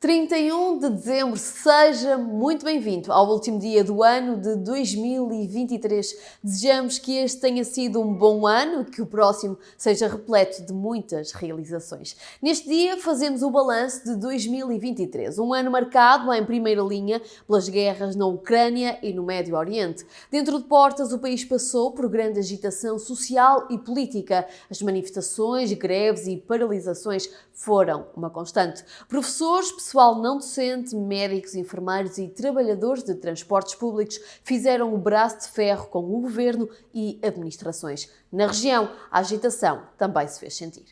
31 de dezembro, seja muito bem-vindo ao último dia do ano de 2023. Desejamos que este tenha sido um bom ano e que o próximo seja repleto de muitas realizações. Neste dia fazemos o balanço de 2023, um ano marcado em primeira linha pelas guerras na Ucrânia e no Médio Oriente. Dentro de portas, o país passou por grande agitação social e política. As manifestações, greves e paralisações foram uma constante. Professores, pessoal não docente, médicos, enfermeiros e trabalhadores de transportes públicos fizeram o braço de ferro com o governo e administrações. Na região, a agitação também se fez sentir.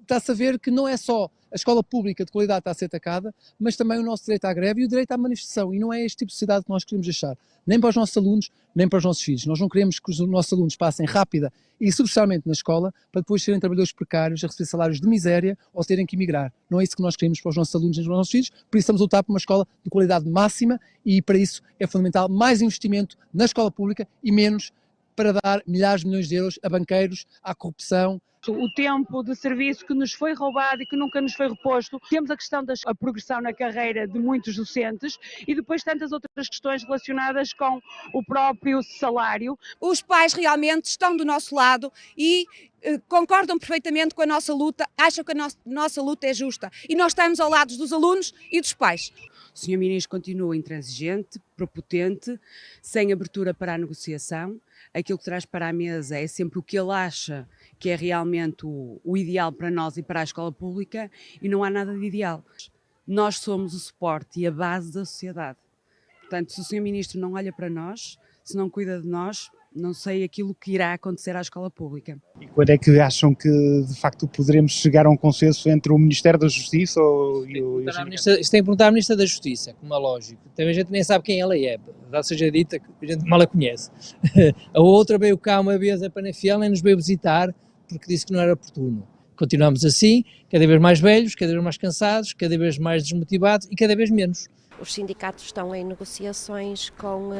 Está-se a ver que não é só a escola pública de qualidade está a ser atacada, mas também o nosso direito à greve e o direito à manifestação. E não é este tipo de sociedade que nós queremos deixar, nem para os nossos alunos, nem para os nossos filhos. Nós não queremos que os nossos alunos passem rápida e substancialmente na escola para depois serem trabalhadores precários, a receber salários de miséria ou terem que emigrar. Não é isso que nós queremos para os nossos alunos e para os nossos filhos, por isso estamos a lutar por uma escola de qualidade máxima e para isso é fundamental mais investimento na escola pública e menos para dar milhares de milhões de euros a banqueiros, à corrupção. O tempo de serviço que nos foi roubado e que nunca nos foi reposto. Temos a questão da progressão na carreira de muitos docentes e depois tantas outras questões relacionadas com o próprio salário. Os pais realmente estão do nosso lado e concordam perfeitamente com a nossa luta, acham que a nossa luta é justa e nós estamos ao lado dos alunos e dos pais. O Sr. Ministro continua intransigente, prepotente, sem abertura para a negociação. Aquilo que traz para a mesa é sempre o que ele acha que é realmente o ideal para nós e para a escola pública e não há nada de ideal. Nós somos o suporte e a base da sociedade. Portanto, se o Sr. Ministro não olha para nós, se não cuida de nós, não sei aquilo que irá acontecer à escola pública. E quando é que acham que, de facto, poderemos chegar a um consenso entre o Ministério da Justiça e o Isto tem que perguntar à Ministra da Justiça, como é lógico. Também a gente nem sabe quem ela é, verdade seja dita, que a gente mal a conhece. A outra veio cá uma vez a Penafiel, nem nos veio visitar, porque disse que não era oportuno. Continuamos assim, cada vez mais velhos, cada vez mais cansados, cada vez mais desmotivados e cada vez menos. Os sindicatos estão em negociações com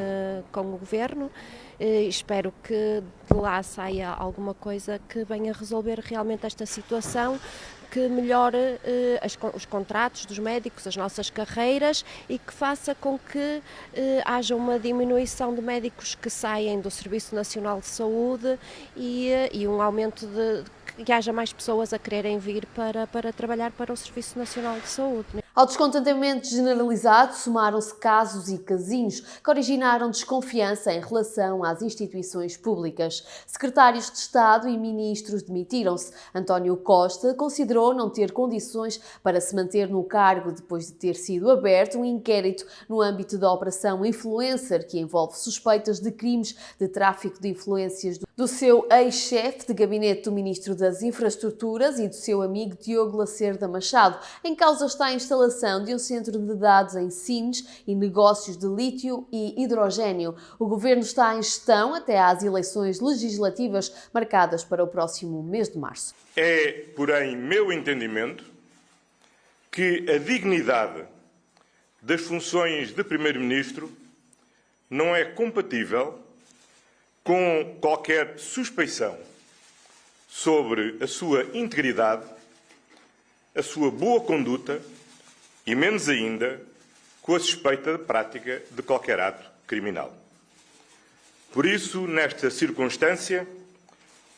o Governo. Espero que de lá saia alguma coisa que venha resolver realmente esta situação, que melhore os contratos dos médicos, as nossas carreiras e que faça com que haja uma diminuição de médicos que saem do Serviço Nacional de Saúde e um aumento que haja mais pessoas a quererem vir para trabalhar para o Serviço Nacional de Saúde. Ao descontentamento generalizado, somaram-se casos e casinhos que originaram desconfiança em relação às instituições públicas. Secretários de Estado e ministros demitiram-se. António Costa considerou não ter condições para se manter no cargo depois de ter sido aberto um inquérito no âmbito da Operação Influencer, que envolve suspeitas de crimes de tráfico de influências do seu ex-chefe de gabinete do Ministro das Infraestruturas e do seu amigo Diogo Lacerda Machado. Em causa está a instalação de um centro de dados em Sines e negócios de lítio e hidrogênio. O governo está em gestão até às eleições legislativas marcadas para o próximo mês de março. É, porém, meu entendimento que a dignidade das funções de Primeiro-Ministro não é compatível com qualquer suspeição sobre a sua integridade, a sua boa conduta e, menos ainda, com a suspeita de prática de qualquer ato criminal. Por isso, nesta circunstância,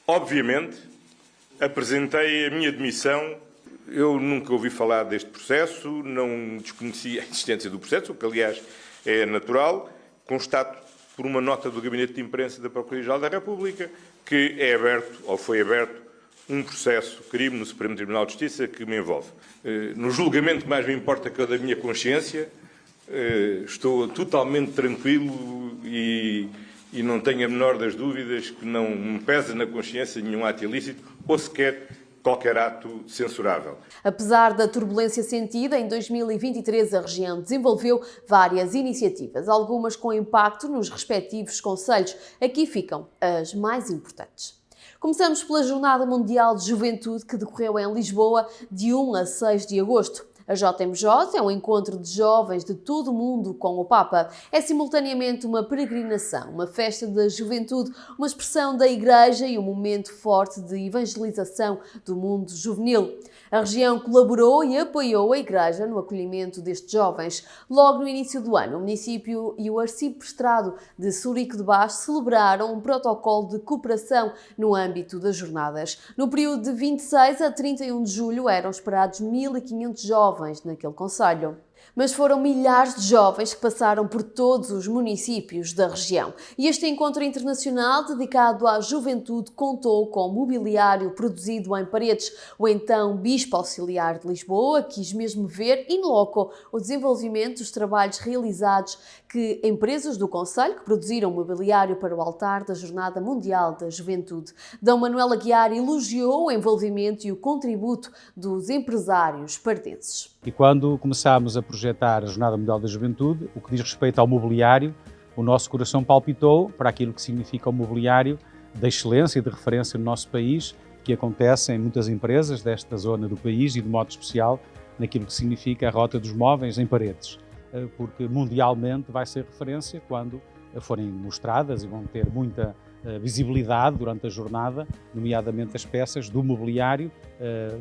obviamente, apresentei a minha demissão. Eu nunca ouvi falar deste processo, não desconhecia a existência do processo, o que, aliás, é natural. Constato por uma nota do Gabinete de Imprensa da Procuradoria-Geral da República que é aberto, ou foi aberto, um processo crime no Supremo Tribunal de Justiça que me envolve. No julgamento que mais me importa que é o da minha consciência, estou totalmente tranquilo e não tenho a menor das dúvidas que não me pesa na consciência nenhum ato ilícito ou sequer qualquer ato censurável. Apesar da turbulência sentida, em 2023 a região desenvolveu várias iniciativas, algumas com impacto nos respectivos concelhos. Aqui ficam as mais importantes. Começamos pela Jornada Mundial de Juventude que decorreu em Lisboa de 1 a 6 de agosto. A JMJ é um encontro de jovens de todo o mundo com o Papa. É simultaneamente uma peregrinação, uma festa da juventude, uma expressão da Igreja e um momento forte de evangelização do mundo juvenil. A região colaborou e apoiou a Igreja no acolhimento destes jovens. Logo no início do ano, o município e o arciprestado de Sourique de Baix celebraram um protocolo de cooperação no âmbito das jornadas. No período de 26 a 31 de julho eram esperados 1.500 jovens naquele concelho. Mas foram milhares de jovens que passaram por todos os municípios da região. E este encontro internacional dedicado à juventude contou com mobiliário produzido em Paredes. O então Bispo Auxiliar de Lisboa quis mesmo ver in loco o desenvolvimento dos trabalhos realizados que empresas do concelho que produziram mobiliário para o altar da Jornada Mundial da Juventude. D. Manuel Aguiar elogiou o envolvimento e o contributo dos empresários paredenses. E quando começámos a projetar a Jornada Mundial da Juventude, o que diz respeito ao mobiliário, o nosso coração palpitou para aquilo que significa o mobiliário da excelência e de referência no nosso país, que acontece em muitas empresas desta zona do país e de modo especial naquilo que significa a Rota dos Móveis em Paredes, porque mundialmente vai ser referência quando forem mostradas e vão ter muita visibilidade durante a jornada, nomeadamente as peças do mobiliário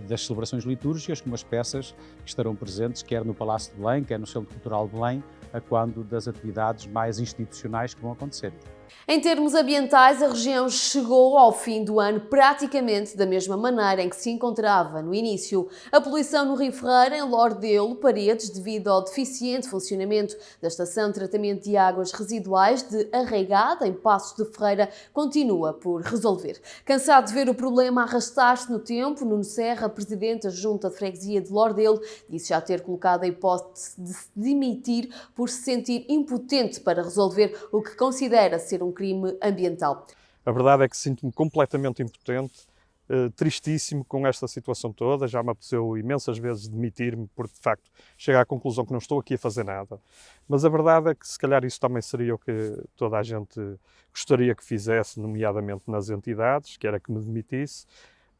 das celebrações litúrgicas, como as peças que estarão presentes quer no Palácio de Belém, quer no Centro Cultural de Belém, a quando das atividades mais institucionais que vão acontecer. Em termos ambientais, a região chegou ao fim do ano praticamente da mesma maneira em que se encontrava no início. A poluição no Rio Ferreira, em Lordelo, Paredes, devido ao deficiente funcionamento da estação de tratamento de águas residuais de Arraigada, em Passos de Ferreira, continua por resolver. Cansado de ver o problema arrastar-se no tempo, Nuno Serra, presidente da Junta de Freguesia de Lordelo, disse já ter colocado a hipótese de se demitir por se sentir impotente para resolver o que considera ser um crime ambiental. A verdade é que sinto-me completamente impotente, tristíssimo com esta situação toda. Já me apeteceu imensas vezes demitir-me porque, de facto, chego à conclusão que não estou aqui a fazer nada. Mas a verdade é que, se calhar, isso também seria o que toda a gente gostaria que fizesse, nomeadamente nas entidades, que era que me demitisse.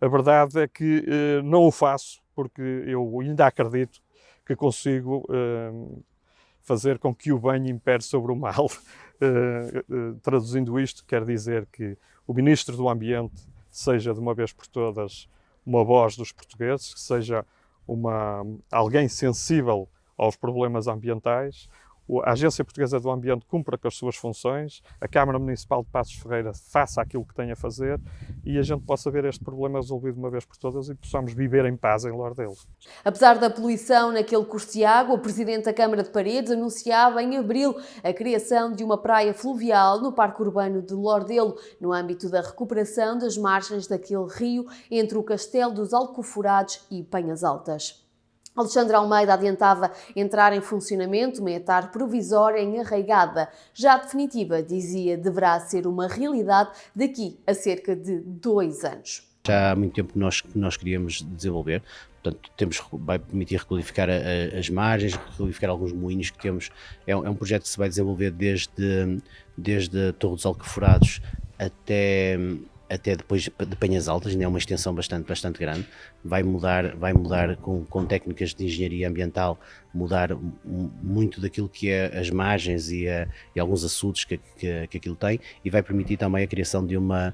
A verdade é que não o faço porque eu ainda acredito que consigo fazer com que o bem impere sobre o mal. Traduzindo isto, quer dizer que o Ministro do Ambiente seja de uma vez por todas uma voz dos portugueses, que seja alguém sensível aos problemas ambientais, a Agência Portuguesa do Ambiente cumpra com as suas funções, a Câmara Municipal de Passos de Ferreira faça aquilo que tem a fazer e a gente possa ver este problema resolvido de uma vez por todas e possamos viver em paz em Lordelo. Apesar da poluição naquele curso de água, o Presidente da Câmara de Paredes anunciava em abril a criação de uma praia fluvial no Parque Urbano de Lordelo, no âmbito da recuperação das margens daquele rio entre o Castelo dos Alcoforados e Penhas Altas. Alexandre Almeida adiantava entrar em funcionamento uma etar provisória em Arraigada. Já definitiva, dizia, deverá ser uma realidade daqui a cerca de 2 anos. Já há muito tempo que nós queríamos desenvolver, portanto vai permitir requalificar as margens, requalificar alguns moinhos que temos. É um projeto que se vai desenvolver desde a Torre dos Alcoforados até depois de Penhas Altas, ainda é uma extensão bastante grande. Vai mudar com técnicas de engenharia ambiental, mudar muito daquilo que é as margens e alguns açudes que aquilo tem, e vai permitir também a criação de uma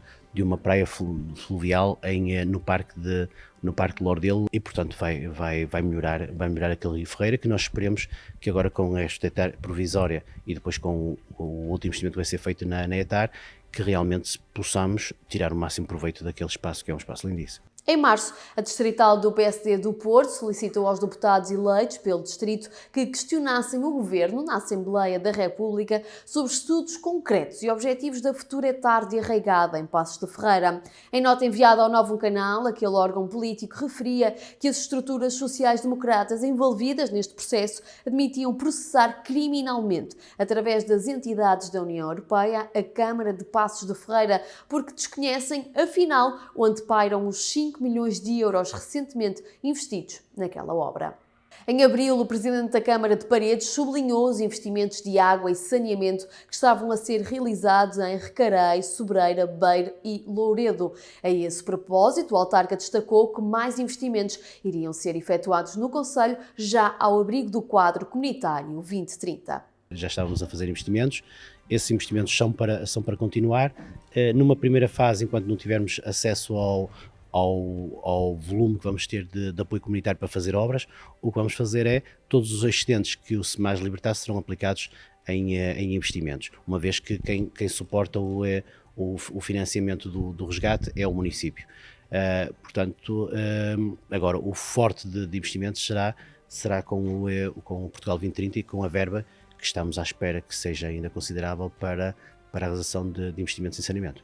praia fluvial no Parque de Lordelo e, portanto, vai melhorar aquele Rio Ferreira, que nós esperemos que agora, com esta etar provisória e depois com o último investimento que vai ser feito na etar, que realmente possamos tirar o máximo proveito daquele espaço, que é um espaço lindíssimo. Em março, a distrital do PSD do Porto solicitou aos deputados eleitos pelo distrito que questionassem o governo na Assembleia da República sobre estudos concretos e objetivos da futura etar de Arraigada, em Passos de Ferreira. Em nota enviada ao Novo Canal, aquele órgão político referia que as estruturas sociais-democratas envolvidas neste processo admitiam processar criminalmente, através das entidades da União Europeia, a Câmara de Passos de Ferreira, porque desconhecem, afinal, onde pairam os 5 milhões de euros recentemente investidos naquela obra. Em abril, o Presidente da Câmara de Paredes sublinhou os investimentos de água e saneamento que estavam a ser realizados em Recarei, Sobreira, Beira e Louredo. A esse propósito, o autarca destacou que mais investimentos iriam ser efetuados no concelho já ao abrigo do quadro comunitário 2030. Já estávamos a fazer investimentos, esses investimentos são para continuar. Numa primeira fase, enquanto não tivermos acesso ao volume que vamos ter de apoio comunitário para fazer obras, o que vamos fazer é todos os excedentes que o SEMAS libertar serão aplicados em investimentos, uma vez que quem suporta o financiamento do resgate é o município. Portanto, agora o forte de investimentos será com o Portugal 2030 e com a verba que estamos à espera que seja ainda considerável para a realização de investimentos em saneamento.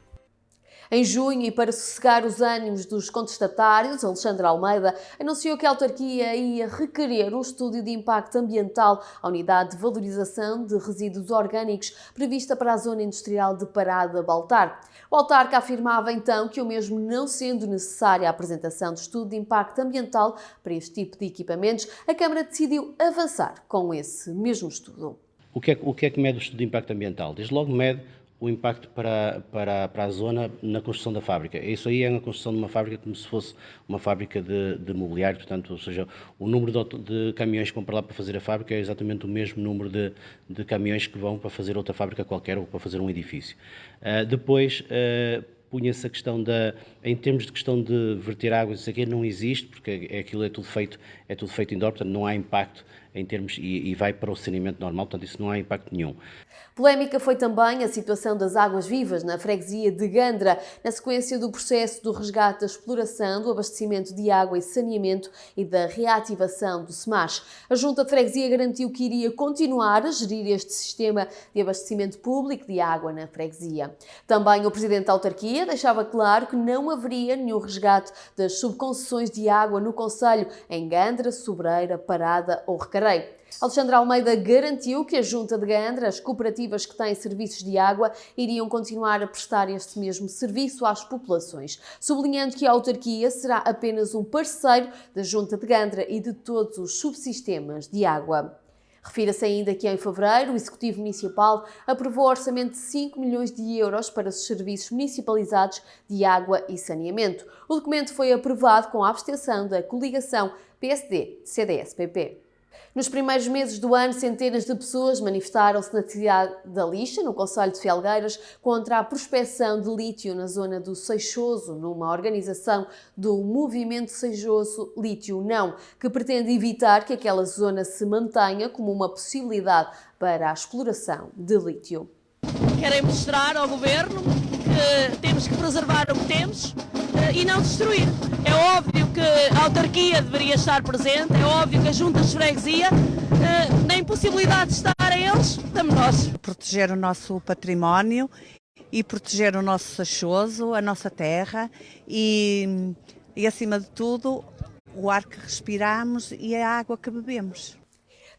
Em junho, e para sossegar os ânimos dos contestatários, Alexandre Almeida anunciou que a autarquia ia requerer um estudo de impacto ambiental à unidade de valorização de resíduos orgânicos prevista para a zona industrial de Parada Baltar. O autarca afirmava então que, o mesmo não sendo necessária a apresentação de estudo de impacto ambiental para este tipo de equipamentos, a Câmara decidiu avançar com esse mesmo estudo. O que é que mede o estudo de impacto ambiental? Desde logo mede o impacto para a zona na construção da fábrica. Isso aí é uma construção de uma fábrica como se fosse uma fábrica de mobiliário, portanto, ou seja, o número de caminhões que vão para lá para fazer a fábrica é exatamente o mesmo número de caminhões que vão para fazer outra fábrica qualquer ou para fazer um edifício. Depois, punha-se a questão em termos de questão de verter água, isso aqui não existe, porque aquilo é tudo feito indoor, portanto não há impacto em termos, e vai para o saneamento normal, portanto isso não há impacto nenhum. Polémica foi também a situação das águas vivas na freguesia de Gandra, na sequência do processo do resgate da exploração, do abastecimento de água e saneamento e da reativação do SEMAS. A Junta de Freguesia garantiu que iria continuar a gerir este sistema de abastecimento público de água na freguesia. Também o Presidente da autarquia deixava claro que não haveria nenhum resgate das subconcessões de água no concelho em Gandra, Sobreira, Parada ou Recarei. Alexandre Almeida garantiu que a Junta de Gandra, as cooperativas que têm serviços de água, iriam continuar a prestar este mesmo serviço às populações, sublinhando que a autarquia será apenas um parceiro da Junta de Gandra e de todos os subsistemas de água. Refira-se ainda que em fevereiro o Executivo Municipal aprovou o orçamento de 5 milhões de euros para os serviços municipalizados de água e saneamento. O documento foi aprovado com a abstenção da coligação PSD-CDS-PP. Nos primeiros meses do ano, centenas de pessoas manifestaram-se na cidade da Lixa, no concelho de Felgueiras, contra a prospecção de lítio na zona do Seixoso, numa organização do Movimento Seixoso Lítio Não, que pretende evitar que aquela zona se mantenha como uma possibilidade para a exploração de lítio. Querem mostrar ao Governo que temos que preservar o que temos e não destruir. É óbvio que a autarquia deveria estar presente, é óbvio que a Junta de Freguesia, na impossibilidade de estarem eles, estamos nós. Proteger o nosso património e proteger o nosso Seixoso, a nossa terra e acima de tudo, o ar que respiramos e a água que bebemos.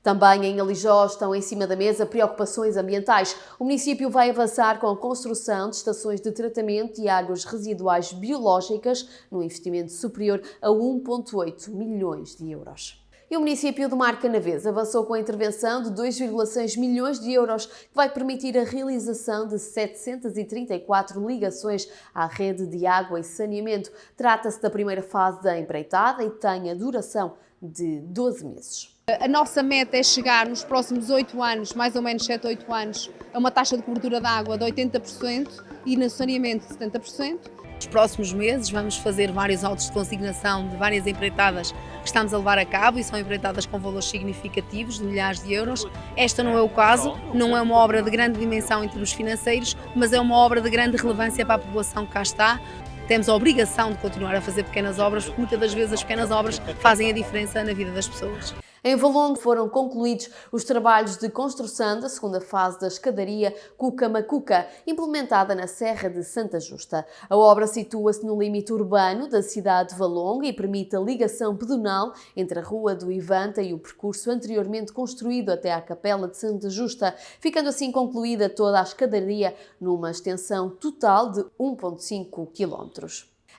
Também em Alijó estão em cima da mesa preocupações ambientais. O município vai avançar com a construção de estações de tratamento de águas residuais biológicas, num investimento superior a 1,8 milhões de euros. E o município de Mar Canavês avançou com a intervenção de 2,6 milhões de euros, que vai permitir a realização de 734 ligações à rede de água e saneamento. Trata-se da primeira fase da empreitada e tem a duração de 12 meses. A nossa meta é chegar nos próximos 8 anos, mais ou menos 7, 8 anos, a uma taxa de cobertura de água de 80% e no saneamento de 70%. Nos próximos meses vamos fazer vários autos de consignação de várias empreitadas que estamos a levar a cabo e são empreitadas com valores significativos de milhares de euros. Esta não é o caso, não é uma obra de grande dimensão em termos financeiros, mas é uma obra de grande relevância para a população que cá está. Temos a obrigação de continuar a fazer pequenas obras, porque muitas das vezes as pequenas obras fazem a diferença na vida das pessoas. Em Valongo foram concluídos os trabalhos de construção da segunda fase da escadaria Cuca-Macuca, implementada na Serra de Santa Justa. A obra situa-se no limite urbano da cidade de Valongo e permite a ligação pedonal entre a Rua do Ivanta e o percurso anteriormente construído até à Capela de Santa Justa, ficando assim concluída toda a escadaria numa extensão total de 1,5 km.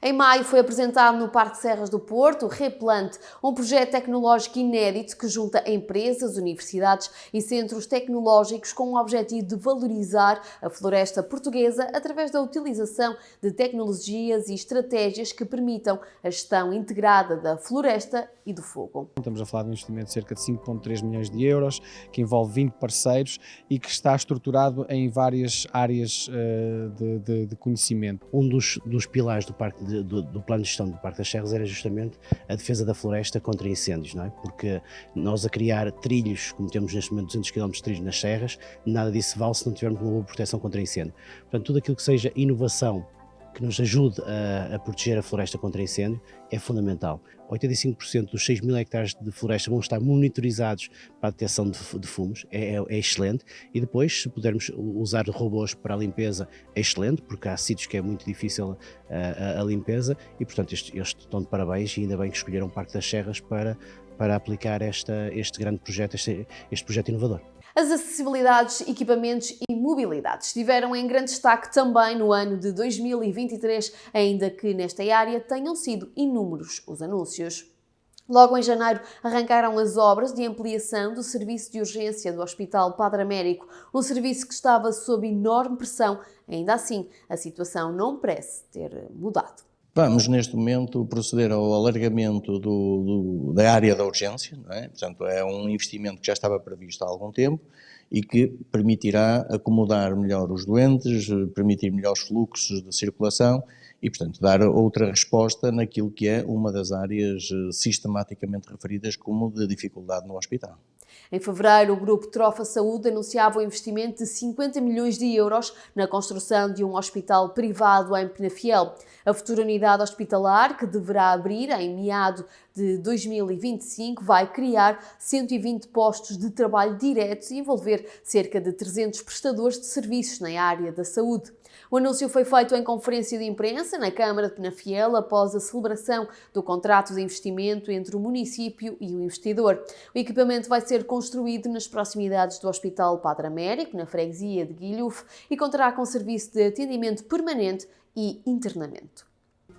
Em maio foi apresentado no Parque Serras do Porto o Replante, um projeto tecnológico inédito que junta empresas, universidades e centros tecnológicos com o objetivo de valorizar a floresta portuguesa através da utilização de tecnologias e estratégias que permitam a gestão integrada da floresta e do fogo. Estamos a falar de um investimento de cerca de 5,3 milhões de euros, que envolve 20 parceiros e que está estruturado em várias áreas de conhecimento. Um dos pilares do plano de gestão do Parque das Serras era justamente a defesa da floresta contra incêndios, não é? Porque nós a criar trilhos, como temos neste momento 200 km de trilhos nas serras, nada disso vale se não tivermos uma boa proteção contra incêndio. Portanto, tudo aquilo que seja inovação que nos ajude a proteger a floresta contra incêndio é fundamental. 85% dos 6 mil hectares de floresta vão estar monitorizados para a detecção de fumos, é excelente, e depois, se pudermos usar robôs para a limpeza, é excelente, porque há sítios que é muito difícil a limpeza, e portanto eles estão de parabéns, e ainda bem que escolheram o Parque das Serras para aplicar este grande projeto, este projeto inovador. As acessibilidades, equipamentos e mobilidade estiveram em grande destaque também no ano de 2023, ainda que nesta área tenham sido inúmeros os anúncios. Logo em janeiro arrancaram as obras de ampliação do serviço de urgência do Hospital Padre Américo, um serviço que estava sob enorme pressão. Ainda assim, a situação não parece ter mudado. Vamos, neste momento, proceder ao alargamento da área da urgência, não é? Portanto, é um investimento que já estava previsto há algum tempo e que permitirá acomodar melhor os doentes, permitir melhores fluxos de circulação e, portanto, dar outra resposta naquilo que é uma das áreas sistematicamente referidas como de dificuldade no hospital. Em fevereiro, o Grupo Trofa Saúde anunciava um investimento de 50 milhões de euros na construção de um hospital privado em Penafiel. A futura unidade hospitalar, que deverá abrir em meados de 2025, vai criar 120 postos de trabalho diretos e envolver cerca de 300 prestadores de serviços na área da saúde. O anúncio foi feito em conferência de imprensa na Câmara de Penafiel após a celebração do contrato de investimento entre o município e o investidor. O equipamento vai ser construído nas proximidades do Hospital Padre Américo, na freguesia de Guilhofe, e contará com serviço de atendimento permanente e internamento.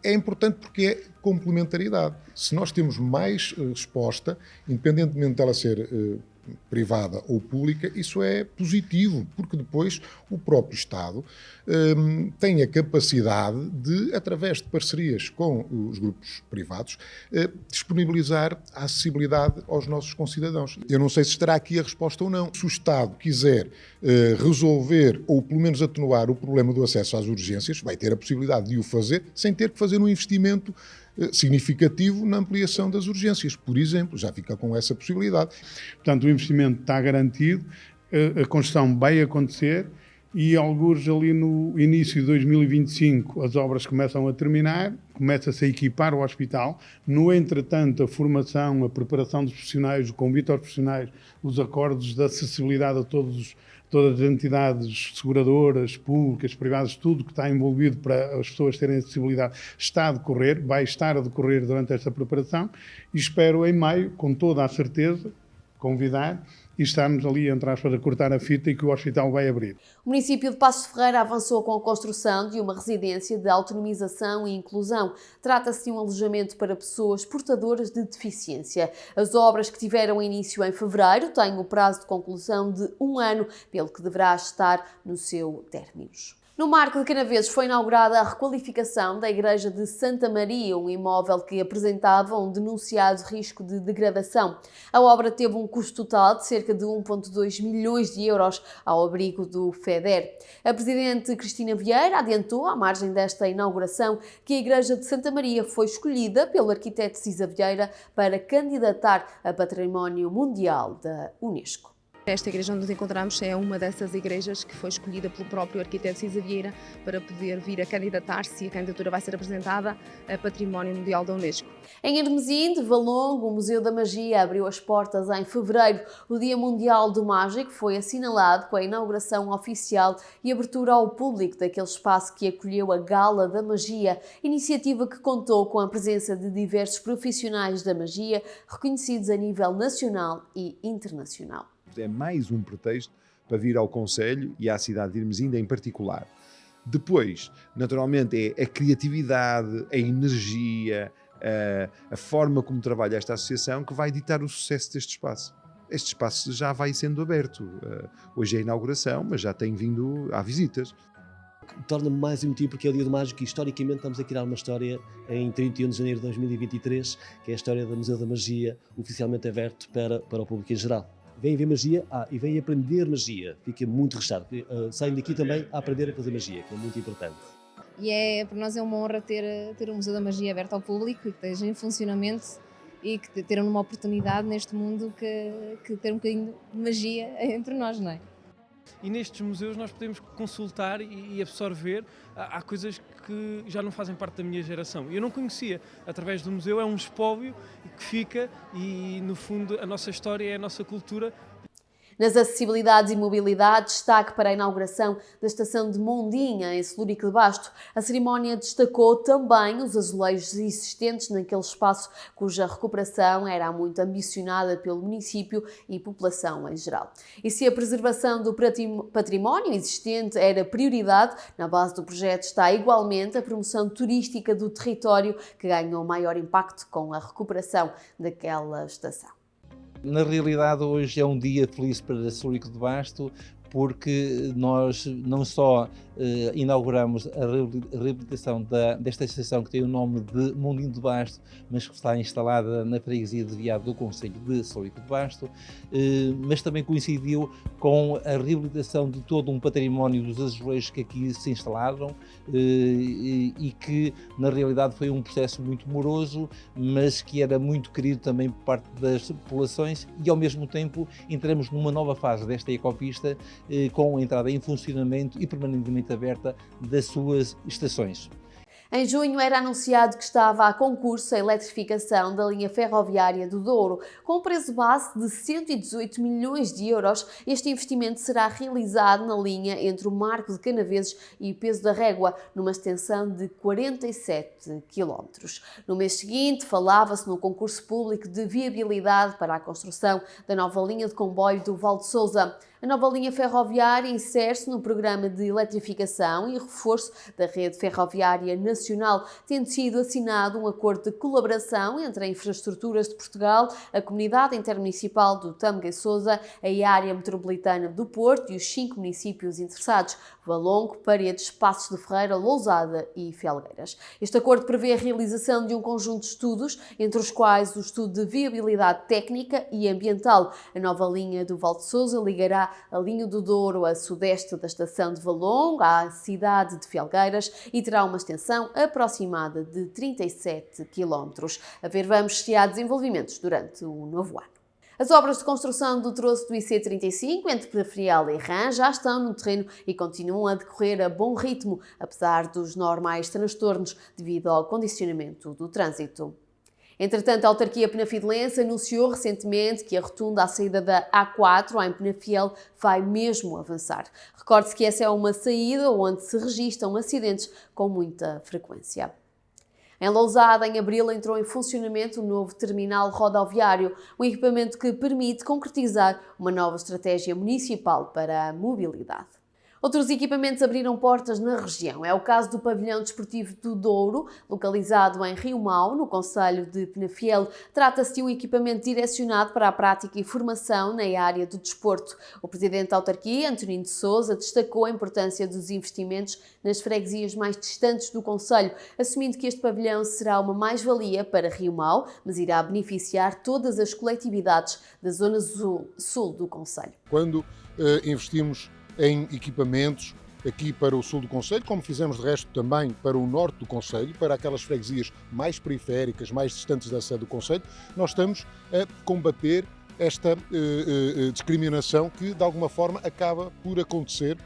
É importante porque é complementaridade. Se nós temos mais resposta, independentemente dela ser privada ou pública, isso é positivo, porque depois o próprio Estado tem a capacidade de, através de parcerias com os grupos privados, disponibilizar a acessibilidade aos nossos concidadãos. Eu não sei se estará aqui a resposta ou não. Se o Estado quiser resolver ou pelo menos atenuar o problema do acesso às urgências, vai ter a possibilidade de o fazer sem ter que fazer um investimento significativo na ampliação das urgências, por exemplo, já fica com essa possibilidade. Portanto, o investimento está garantido, a construção vai acontecer e, alguns ali no início de 2025, as obras começam a terminar, começa-se a equipar o hospital. No entretanto, a formação, a preparação dos profissionais, o convite aos profissionais, os acordos de acessibilidade a todas as entidades seguradoras, públicas, privadas, tudo que está envolvido para as pessoas terem acessibilidade está a decorrer, vai estar a decorrer durante esta preparação e espero em maio, com toda a certeza, convidar e estarmos ali, entre aspas, a cortar a fita e que o hospital vai abrir. O município de Paços de Ferreira avançou com a construção de uma residência de autonomização e inclusão. Trata-se de um alojamento para pessoas portadoras de deficiência. As obras que tiveram início em fevereiro têm o prazo de conclusão de 1 ano, pelo que deverá estar no seu término. No Marco de Canaveses foi inaugurada a requalificação da Igreja de Santa Maria, um imóvel que apresentava um denunciado risco de degradação. A obra teve um custo total de cerca de 1,2 milhões de euros ao abrigo do FEDER. A Presidente Cristina Vieira adiantou, à margem desta inauguração, que a Igreja de Santa Maria foi escolhida pelo arquiteto Cisa Vieira para candidatar a Património Mundial da Unesco. Esta igreja onde nos encontramos é uma dessas igrejas que foi escolhida pelo próprio arquiteto Cisa Vieira para poder vir a candidatar-se e a candidatura vai ser apresentada a Património Mundial da Unesco. Em Hermesinde, Valongo, o Museu da Magia abriu as portas em fevereiro. O Dia Mundial do Mágico foi assinalado com a inauguração oficial e abertura ao público daquele espaço que acolheu a Gala da Magia, iniciativa que contou com a presença de diversos profissionais da magia reconhecidos a nível nacional e internacional. É mais um pretexto para vir ao concelho e à cidade de Hermesinde em particular. Depois, naturalmente, é a criatividade, a energia, a forma como trabalha esta associação que vai ditar o sucesso deste espaço. Este espaço já vai sendo aberto. Hoje é a inauguração, mas já tem vindo há visitas. Torna-me mais emotivo porque é o Dia do Mágico e historicamente estamos a criar uma história em 31 de janeiro de 2023, que é a história do Museu da Magia, oficialmente aberto para o público em geral. Vêm ver magia e vêm aprender magia. Fica muito recheado. Saem daqui também a aprender a fazer magia, que é muito importante. E para nós é uma honra ter o Museu da Magia aberto ao público e que esteja em funcionamento e que ter uma oportunidade neste mundo que ter um bocadinho de magia entre nós, não é? E nestes museus nós podemos consultar e absorver. Há coisas que já não fazem parte da minha geração. Eu não conhecia. Através do museu é um espólio que fica e, no fundo, a nossa história é a nossa cultura. Nas acessibilidades e mobilidade, destaque para a inauguração da estação de Mondinha, em Celurico de Basto. A cerimónia destacou também os azulejos existentes naquele espaço, cuja recuperação era muito ambicionada pelo município e população em geral. E se a preservação do património existente era prioridade, na base do projeto está igualmente a promoção turística do território, que ganhou maior impacto com a recuperação daquela estação. Na realidade, hoje é um dia feliz para Celurico de Basto, porque nós não só inauguramos a reabilitação desta estação que tem o nome de Mondinho de Basto, mas que está instalada na freguesia de Viado do concelho de Celurico de Basto, mas também coincidiu com a reabilitação de todo um património dos azulejos que aqui se instalaram e que na realidade foi um processo muito moroso, mas que era muito querido também por parte das populações, e ao mesmo tempo entramos numa nova fase desta ecopista com a entrada em funcionamento e permanentemente aberta das suas estações. Em junho era anunciado que estava a concurso a eletrificação da linha ferroviária do Douro. Com um preço base de 118 milhões de euros, este investimento será realizado na linha entre o Marco de Canaveses e o Peso da Régua, numa extensão de 47 km. No mês seguinte, falava-se no concurso público de viabilidade para a construção da nova linha de comboio do Val de Sousa. A nova linha ferroviária insere-se no programa de eletrificação e reforço da rede ferroviária nacional, tendo sido assinado um acordo de colaboração entre a Infraestruturas de Portugal, a Comunidade Intermunicipal do Tâmega e Sousa, a Área Metropolitana do Porto e os 5 municípios interessados: Valongo, Paredes, Passos de Ferreira, Lousada e Felgueiras. Este acordo prevê a realização de um conjunto de estudos, entre os quais o estudo de viabilidade técnica e ambiental. A nova linha do Val de Sousa ligará a linha do Douro a sudeste da estação de Valongo, à cidade de Felgueiras, e terá uma extensão aproximada de 37 km. A ver, vamos se há desenvolvimentos durante o novo ano. As obras de construção do troço do IC35 entre Penafiel e Rã já estão no terreno e continuam a decorrer a bom ritmo, apesar dos normais transtornos devido ao condicionamento do trânsito. Entretanto, a autarquia penafidelense anunciou recentemente que a rotunda à saída da A4 em Penafiel vai mesmo avançar. Recorde-se que essa é uma saída onde se registram acidentes com muita frequência. Em Lousada, em abril, entrou em funcionamento o novo terminal rodoviário, um equipamento que permite concretizar uma nova estratégia municipal para a mobilidade. Outros equipamentos abriram portas na região. É o caso do Pavilhão Desportivo do Douro, localizado em Rio Mau, no concelho de Penafiel. Trata-se de um equipamento direcionado para a prática e formação na área do desporto. O presidente da autarquia, Antonino de Sousa, destacou a importância dos investimentos nas freguesias mais distantes do concelho, assumindo que este pavilhão será uma mais-valia para Rio Mau, mas irá beneficiar todas as coletividades da zona sul do concelho. Quando investimos em equipamentos aqui para o sul do concelho, como fizemos de resto também para o norte do concelho, para aquelas freguesias mais periféricas, mais distantes da sede do concelho, nós estamos a combater esta discriminação que de alguma forma acaba por acontecer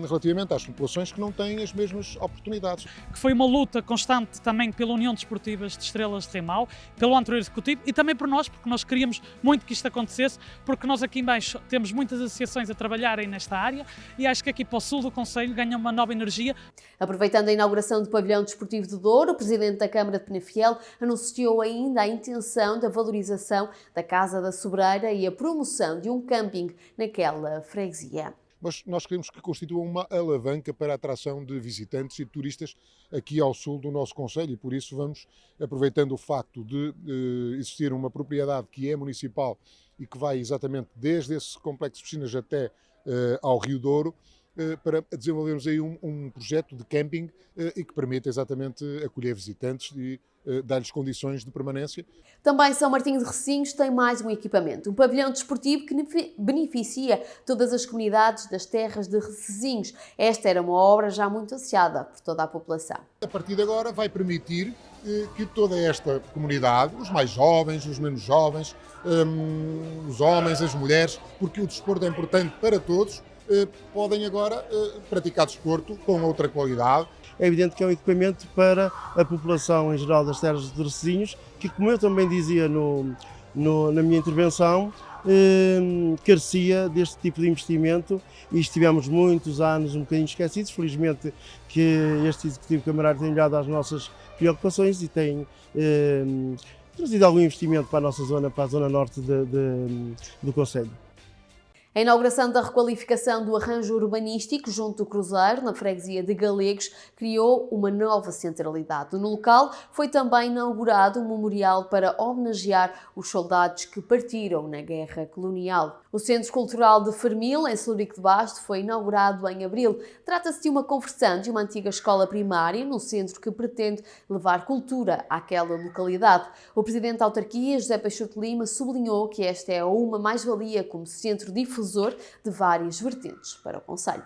relativamente às populações que não têm as mesmas oportunidades. Que foi uma luta constante também pela União Desportiva de Estrelas de Rio Mau, pelo anterior executivo e também por nós, porque nós queríamos muito que isto acontecesse, porque nós aqui em baixo temos muitas associações a trabalharem nesta área e acho que aqui para o sul do concelho ganha uma nova energia. Aproveitando a inauguração do Pavilhão Desportivo do Douro, o presidente da Câmara de Penafiel anunciou ainda a intenção da valorização da Casa da Sobreira e a promoção de um camping naquela freguesia. mas nós queremos que constitua uma alavanca para a atração de visitantes e de turistas aqui ao sul do nosso concelho, e por isso vamos, aproveitando o facto de existir uma propriedade que é municipal e que vai exatamente desde esse complexo de piscinas até ao Rio Douro, para desenvolvermos aí um projeto de camping e que permita exatamente acolher visitantes e dar-lhes condições de permanência. Também São Martinho de Recinhos tem mais um equipamento, um pavilhão desportivo que beneficia todas as comunidades das terras de Recinhos. Esta era uma obra já muito ansiada por toda a população. A partir de agora vai permitir que toda esta comunidade, os mais jovens, os menos jovens, os homens, as mulheres, porque o desporto é importante para todos, podem agora praticar desporto com outra qualidade. É evidente que é um equipamento para a população em geral das terras de Recinhos, que, como eu também dizia na minha intervenção, carecia deste tipo de investimento e estivemos muitos anos um bocadinho esquecidos. Felizmente que este Executivo Camarário tem olhado às nossas preocupações e tem trazido algum investimento para a nossa zona, para a zona norte do concelho. A inauguração da requalificação do arranjo urbanístico junto do Cruzeiro, na freguesia de Galegos, criou uma nova centralidade. No local foi também inaugurado um memorial para homenagear os soldados que partiram na Guerra Colonial. O Centro Cultural de Fermil, em Celurico de Basto, foi inaugurado em abril. Trata-se de uma conversão de uma antiga escola primária no centro que pretende levar cultura àquela localidade. O presidente da autarquia, José Peixoto Lima, sublinhou que esta é uma mais-valia como centro difusor de várias vertentes para o concelho.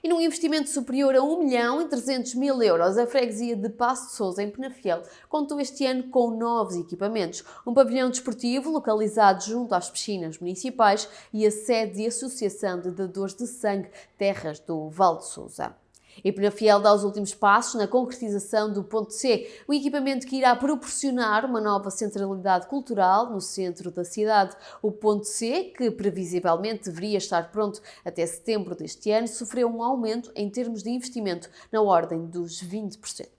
E num investimento superior a 1.300.000 euros, a freguesia de Paço de Sousa, em Penafiel, contou este ano com novos equipamentos, um pavilhão desportivo localizado junto às piscinas municipais e a sede da Associação de Dadores de Sangue Terras do Val de Sousa. E Penafiel dá os últimos passos na concretização do Ponto C, um equipamento que irá proporcionar uma nova centralidade cultural no centro da cidade. O Ponto C, que previsivelmente deveria estar pronto até setembro deste ano, sofreu um aumento em termos de investimento na ordem dos 20%.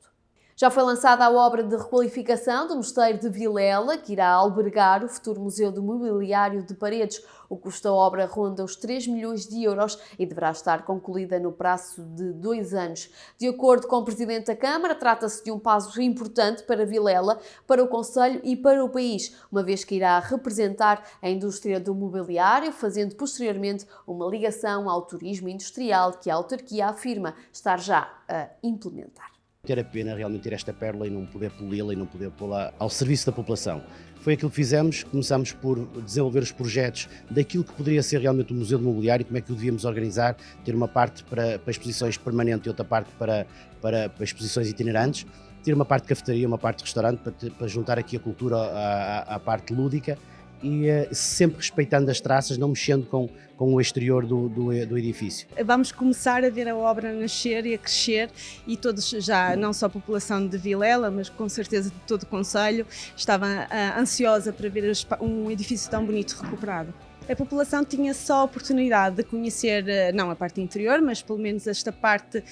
Já foi lançada a obra de requalificação do Mosteiro de Vilela, que irá albergar o futuro Museu do Mobiliário de Paredes. O custo da obra ronda os 3 milhões de euros e deverá estar concluída no prazo de 2 anos. De acordo com o Presidente da Câmara, trata-se de um passo importante para Vilela, para o concelho e para o país, uma vez que irá representar a indústria do mobiliário, fazendo posteriormente uma ligação ao turismo industrial que a autarquia afirma estar já a implementar. Ter a pena realmente ter esta pérola e não poder poli-la e não poder pô-la ao serviço da população. Foi aquilo que fizemos, começamos por desenvolver os projetos daquilo que poderia ser realmente o Museu do Mobiliário, como é que o devíamos organizar, ter uma parte para exposições permanentes e outra parte para exposições itinerantes, ter uma parte de cafetaria, uma parte de restaurante, para juntar aqui a cultura à parte lúdica e sempre respeitando as traças, não mexendo com o exterior do edifício. Vamos começar a ver a obra nascer e a crescer e todos já, não só a população de Vilela, mas com certeza de todo o concelho, estava ansiosa para ver um edifício tão bonito recuperado. A população tinha só a oportunidade de conhecer, não a parte interior, mas pelo menos esta parte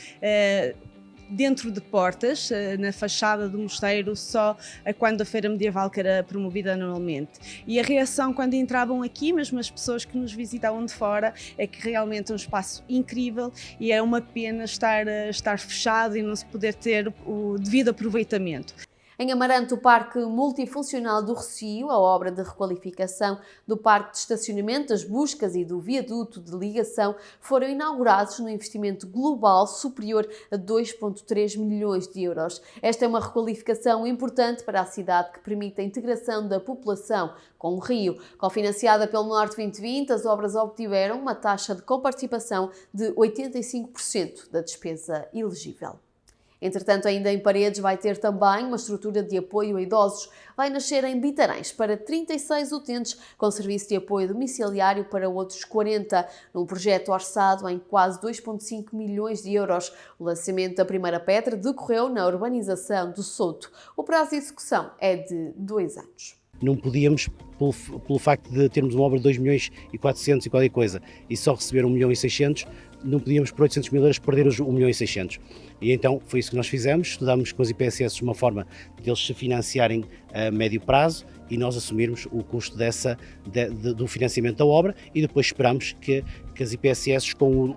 dentro de portas, na fachada do mosteiro, só quando a feira medieval que era promovida anualmente. E a reação quando entravam aqui, mesmo as pessoas que nos visitavam de fora, é que realmente é um espaço incrível e é uma pena estar fechado e não se poder ter o devido aproveitamento. Em Amarante, o Parque Multifuncional do Rossio, a obra de requalificação do parque de estacionamento, das buscas e do viaduto de ligação foram inaugurados no investimento global superior a 2,3 milhões de euros. Esta é uma requalificação importante para a cidade que permite a integração da população com o rio. Cofinanciada pelo Norte 2020, as obras obtiveram uma taxa de coparticipação de 85% da despesa elegível. Entretanto, ainda em Paredes vai ter também uma estrutura de apoio a idosos. Vai nascer em Bitarães para 36 utentes, com serviço de apoio domiciliário para outros 40, num projeto orçado em quase 2,5 milhões de euros. O lançamento da primeira pedra decorreu na urbanização do Souto. O prazo de execução é de 2 anos. Não podíamos, pelo facto de termos uma obra de 2 milhões e 400 e qualquer coisa, e só receber 1 milhão e 600, não podíamos por 800 mil euros perder os 1.600.000. E então foi isso que nós fizemos, estudamos com as IPSS uma forma de eles se financiarem a médio prazo e nós assumirmos o custo do financiamento da obra e depois esperamos que as IPSS, com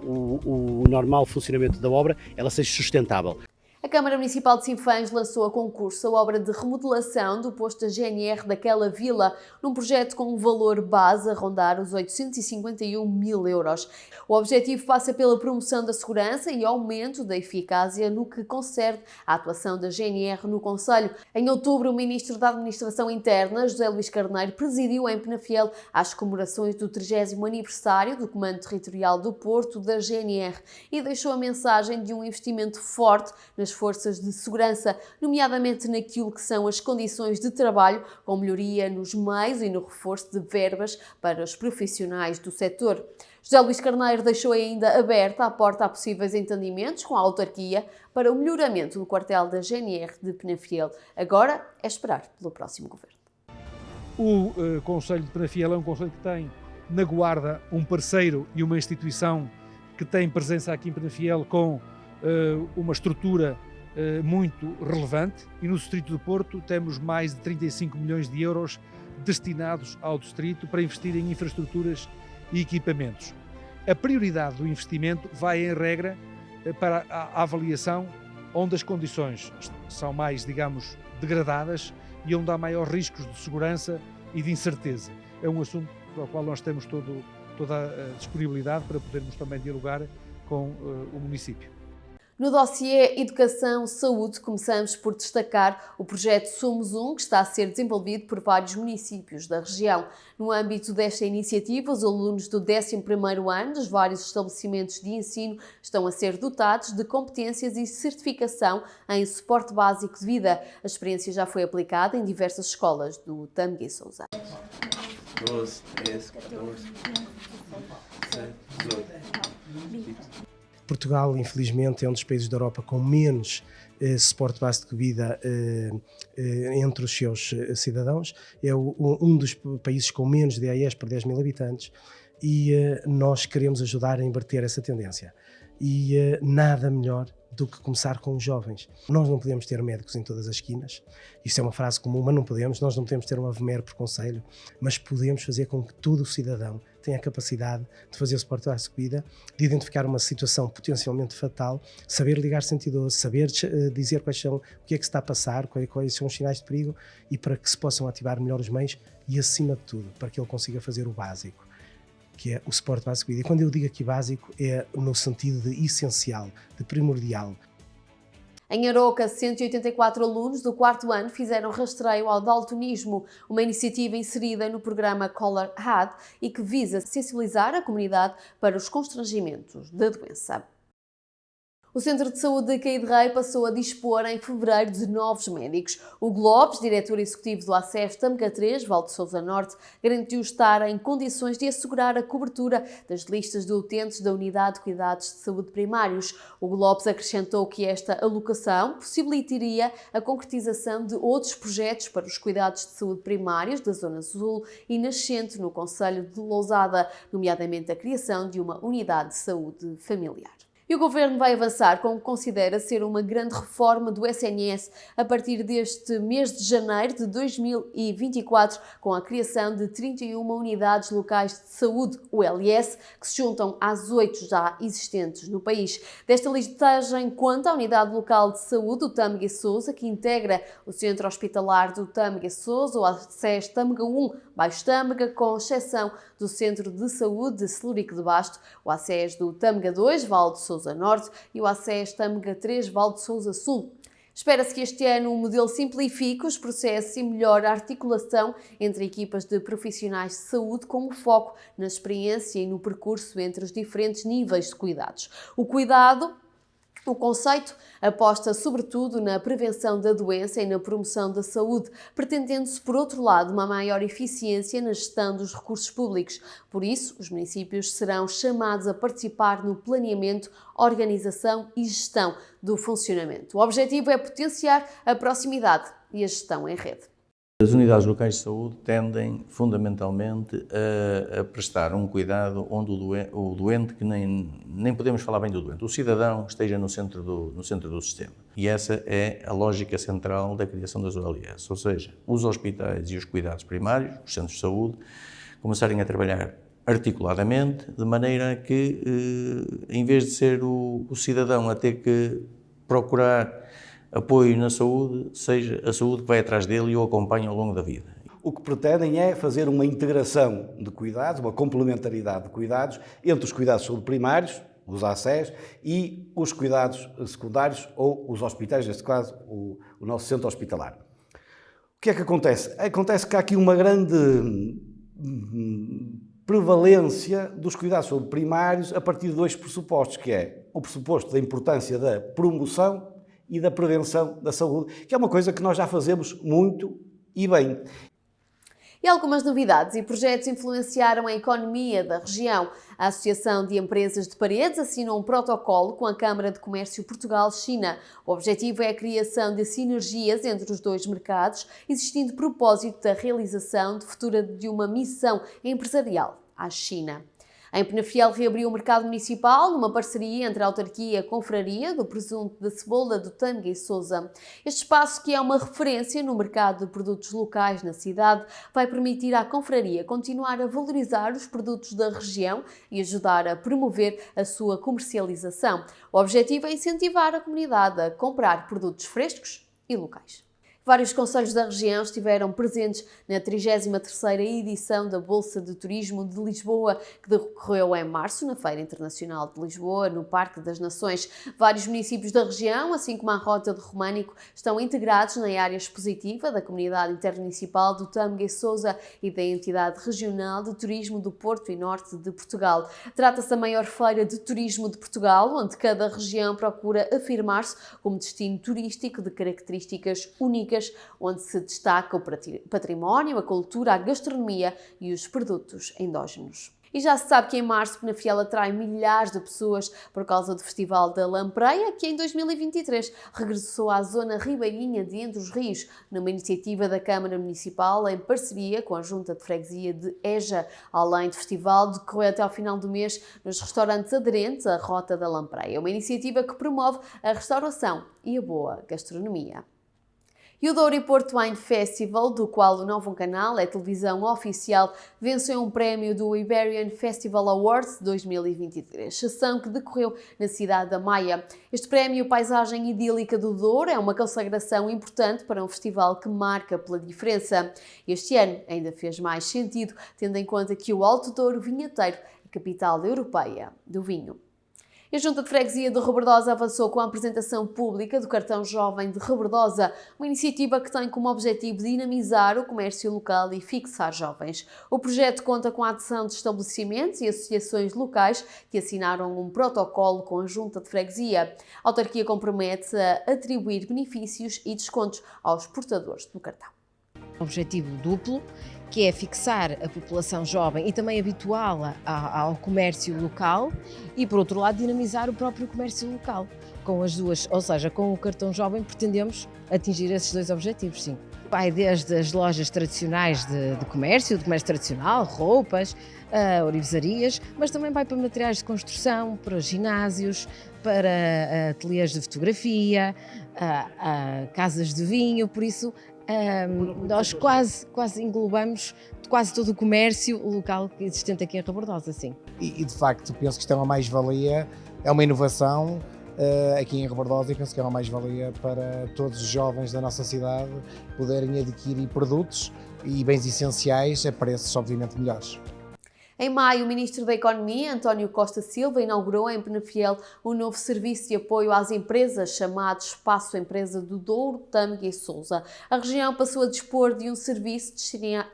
o normal funcionamento da obra, ela seja sustentável. A Câmara Municipal de Sinfãs lançou a concurso a obra de remodelação do posto da GNR daquela vila, num projeto com um valor base a rondar os 851 mil euros. O objetivo passa pela promoção da segurança e aumento da eficácia no que concerne à atuação da GNR no concelho. Em outubro, o Ministro da Administração Interna, José Luís Carneiro, presidiu em Penafiel as comemorações do 30º aniversário do Comando Territorial do Porto da GNR e deixou a mensagem de um investimento forte nas forças de segurança, nomeadamente naquilo que são as condições de trabalho, com melhoria nos meios e no reforço de verbas para os profissionais do setor. José Luís Carneiro deixou ainda aberta a porta a possíveis entendimentos com a autarquia para o melhoramento do quartel da GNR de Penafiel. Agora é esperar pelo próximo governo. O Concelho de Penafiel é um concelho que tem na Guarda um parceiro e uma instituição que tem presença aqui em Penafiel com uma estrutura muito relevante, e no Distrito do Porto temos mais de 35 milhões de euros destinados ao Distrito para investir em infraestruturas e equipamentos. A prioridade do investimento vai, em regra, para a avaliação onde as condições são mais, digamos, degradadas e onde há maiores riscos de segurança e de incerteza. É um assunto para o qual nós temos toda a disponibilidade para podermos também dialogar com o município. No dossiê Educação-Saúde, começamos por destacar o projeto Somos Um, que está a ser desenvolvido por vários municípios da região. No âmbito desta iniciativa, os alunos do 11º ano dos vários estabelecimentos de ensino estão a ser dotados de competências e certificação em suporte básico de vida. A experiência já foi aplicada em diversas escolas do Tâmega e Sousa. 12, 13, 14, 17, 18. Portugal, infelizmente, é um dos países da Europa com menos suporte básico de vida entre os seus cidadãos. É um dos países com menos DAEs por 10 mil habitantes e nós queremos ajudar a inverter essa tendência. E nada melhor do que começar com os jovens. Nós não podemos ter médicos em todas as esquinas, isso é uma frase comum, mas não podemos. Nós não podemos ter uma VMER por concelho, mas podemos fazer com que todo o cidadão tenha a capacidade de fazer suporte básico de vida, de identificar uma situação potencialmente fatal, saber ligar 112, saber dizer o que é que se está a passar, quais são os sinais de perigo, e para que se possam ativar melhor os meios e, acima de tudo, para que ele consiga fazer o básico, que é o suporte básico de vida. E quando eu digo aqui básico, é no sentido de essencial, de primordial. Em Aroca, 184 alunos do 4º ano fizeram rastreio ao daltonismo, uma iniciativa inserida no programa Color Had e que visa sensibilizar a comunidade para os constrangimentos da doença. O Centro de Saúde de Caí de Rei passou a dispor em fevereiro de novos médicos. Hugo Lopes, diretor executivo do ACES Tâmega 3, Val de Sousa Norte, garantiu estar em condições de assegurar a cobertura das listas de utentes da Unidade de Cuidados de Saúde Primários. Hugo Lopes acrescentou que esta alocação possibilitaria a concretização de outros projetos para os cuidados de saúde primários da Zona Sul e Nascente no concelho de Lousada, nomeadamente a criação de uma unidade de saúde familiar. E o Governo vai avançar com o que considera ser uma grande reforma do SNS a partir deste mês de janeiro de 2024, com a criação de 31 unidades locais de saúde, ULS, que se juntam às 8 já existentes no país. Desta listagem conta a Unidade Local de Saúde, o Tâmega e Sousa, que integra o Centro Hospitalar do Tâmega e Sousa, o ACES Tâmega 1, Baixo Tâmega, com exceção do Centro de Saúde de Celurico de Basto, o ACES do Tâmega 2, Val de Sousa Norte, e o ACES Tâmega 3, Val de Sousa Sul. Espera-se que este ano o modelo simplifique os processos e melhore a articulação entre equipas de profissionais de saúde, com o foco na experiência e no percurso entre os diferentes níveis de cuidados. O conceito aposta sobretudo na prevenção da doença e na promoção da saúde, pretendendo-se, por outro lado, uma maior eficiência na gestão dos recursos públicos. Por isso, os municípios serão chamados a participar no planeamento, organização e gestão do funcionamento. O objetivo é potenciar a proximidade e a gestão em rede. As unidades locais de saúde tendem fundamentalmente a prestar um cuidado onde o doente, que nem podemos falar bem do doente, o cidadão esteja no centro do sistema. E essa é a lógica central da criação das OLS, ou seja, os hospitais e os cuidados primários, os centros de saúde, começarem a trabalhar articuladamente, de maneira que, em vez de ser o cidadão a ter que procurar apoio na saúde, seja a saúde que vai atrás dele e o acompanha ao longo da vida. O que pretendem é fazer uma integração de cuidados, uma complementaridade de cuidados entre os cuidados de saúde primários, os ACES, e os cuidados secundários ou os hospitais, neste caso o nosso centro hospitalar. O que é que acontece? Acontece que há aqui uma grande prevalência dos cuidados de saúde primários a partir de dois pressupostos, que é o pressuposto da importância da promoção e da prevenção da saúde, que é uma coisa que nós já fazemos muito e bem. E algumas novidades e projetos influenciaram a economia da região. A Associação de Empresas de Paredes assinou um protocolo com a Câmara de Comércio Portugal-China. O objetivo é a criação de sinergias entre os dois mercados, existindo propósito da realização futura de uma missão empresarial à China. Em Penafiel reabriu o mercado municipal numa parceria entre a autarquia e a confraria do presunto da cebola do Tâmega e Sousa. Este espaço, que é uma referência no mercado de produtos locais na cidade, vai permitir à confraria continuar a valorizar os produtos da região e ajudar a promover a sua comercialização. O objetivo é incentivar a comunidade a comprar produtos frescos e locais. Vários concelhos da região estiveram presentes na 33ª edição da Bolsa de Turismo de Lisboa, que decorreu em março, na Feira Internacional de Lisboa, no Parque das Nações. Vários municípios da região, assim como a Rota de Românico, estão integrados na área expositiva da Comunidade Intermunicipal do Tâmega e Sousa e da Entidade Regional de Turismo do Porto e Norte de Portugal. Trata-se da maior feira de turismo de Portugal, onde cada região procura afirmar-se como destino turístico de características únicas, onde se destaca o património, a cultura, a gastronomia e os produtos endógenos. E já se sabe que em março Penafiel atrai milhares de pessoas por causa do Festival da Lampreia, que em 2023 regressou à zona ribeirinha de Entre os Rios, numa iniciativa da Câmara Municipal em parceria com a Junta de Freguesia de Eja. Além do festival, decorreu até ao final do mês nos restaurantes aderentes à Rota da Lampreia, uma iniciativa que promove a restauração e a boa gastronomia. E o Douro e Porto Wine Festival, do qual o Novo Canal é televisão oficial, venceu um prémio do Iberian Festival Awards 2023, sessão que decorreu na cidade da Maia. Este prémio, Paisagem Idílica do Douro, é uma consagração importante para um festival que marca pela diferença. Este ano ainda fez mais sentido, tendo em conta que o Alto Douro Vinheteiro é a capital europeia do vinho. A Junta de Freguesia de Rebordosa avançou com a apresentação pública do Cartão Jovem de Rebordosa, uma iniciativa que tem como objetivo dinamizar o comércio local e fixar jovens. O projeto conta com a adesão de estabelecimentos e associações locais que assinaram um protocolo com a Junta de Freguesia. A autarquia compromete-se a atribuir benefícios e descontos aos portadores do cartão. Objetivo duplo, que é fixar a população jovem e também habituá-la ao comércio local e, por outro lado, dinamizar o próprio comércio local. Com as duas, ou seja, com o cartão jovem pretendemos atingir esses dois objetivos, sim. Vai desde as lojas tradicionais de comércio tradicional, roupas, orivesarias, mas também vai para materiais de construção, para ginásios, para ateliês de fotografia, casas de vinho, por isso nós quase englobamos quase todo o comércio local existente aqui em Rebordosa, sim. E de facto penso que isto é uma mais-valia, é uma inovação aqui em Rebordosa e penso que é uma mais-valia para todos os jovens da nossa cidade poderem adquirir produtos e bens essenciais a preços obviamente melhores. Em maio, o Ministro da Economia, António Costa Silva, inaugurou em Penafiel um novo serviço de apoio às empresas chamado Espaço Empresa do Douro, Tâmega e Sousa. A região passou a dispor de um serviço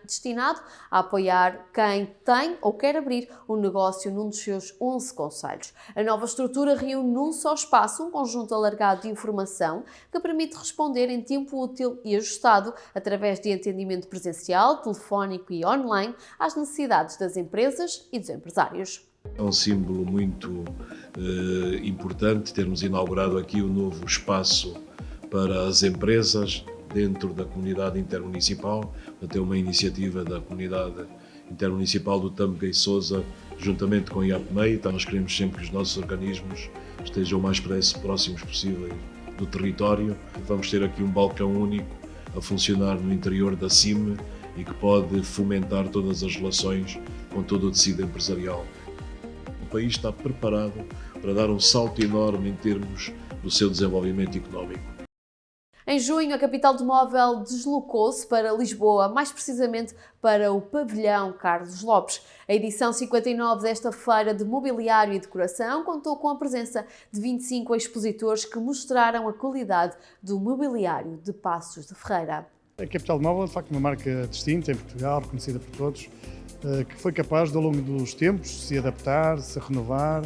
destinado a apoiar quem tem ou quer abrir um negócio num dos seus 11 concelhos. A nova estrutura reúne num só espaço um conjunto alargado de informação que permite responder em tempo útil e ajustado, através de atendimento presencial, telefónico e online, às necessidades das empresas e dos empresários. É um símbolo muito importante termos inaugurado aqui o novo espaço para as empresas dentro da comunidade intermunicipal. Portanto, é uma iniciativa da comunidade intermunicipal do Tâmega e Sousa, juntamente com a IAPMEI. Então, nós queremos sempre que os nossos organismos estejam o mais próximos possíveis do território. Vamos ter aqui um balcão único a funcionar no interior da CIME e que pode fomentar todas as relações com todo o tecido empresarial. O país está preparado para dar um salto enorme em termos do seu desenvolvimento económico. Em junho, a capital do móvel deslocou-se para Lisboa, mais precisamente para o pavilhão Carlos Lopes. A edição 59 desta feira de mobiliário e decoração contou com a presença de 25 expositores que mostraram a qualidade do mobiliário de Passos de Ferreira. A capital do móvel é de facto uma marca distinta em Portugal, reconhecida por todos, que foi capaz de, ao longo dos tempos, se adaptar, se renovar,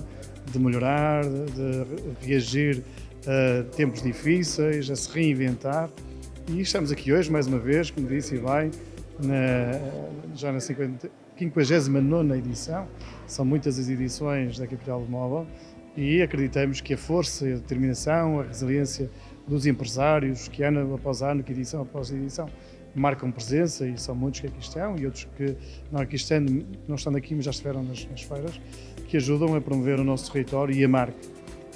de melhorar, de reagir a tempos difíceis, a se reinventar. E estamos aqui hoje, mais uma vez, como disse e bem, já na 59ª edição. São muitas as edições da capital do móvel e acreditamos que a força, a determinação, a resiliência dos empresários, que ano após ano, que edição após edição, marcam presença, e são muitos que aqui estão e outros que não estão aqui, mas já estiveram nas feiras, que ajudam a promover o nosso território e a marca.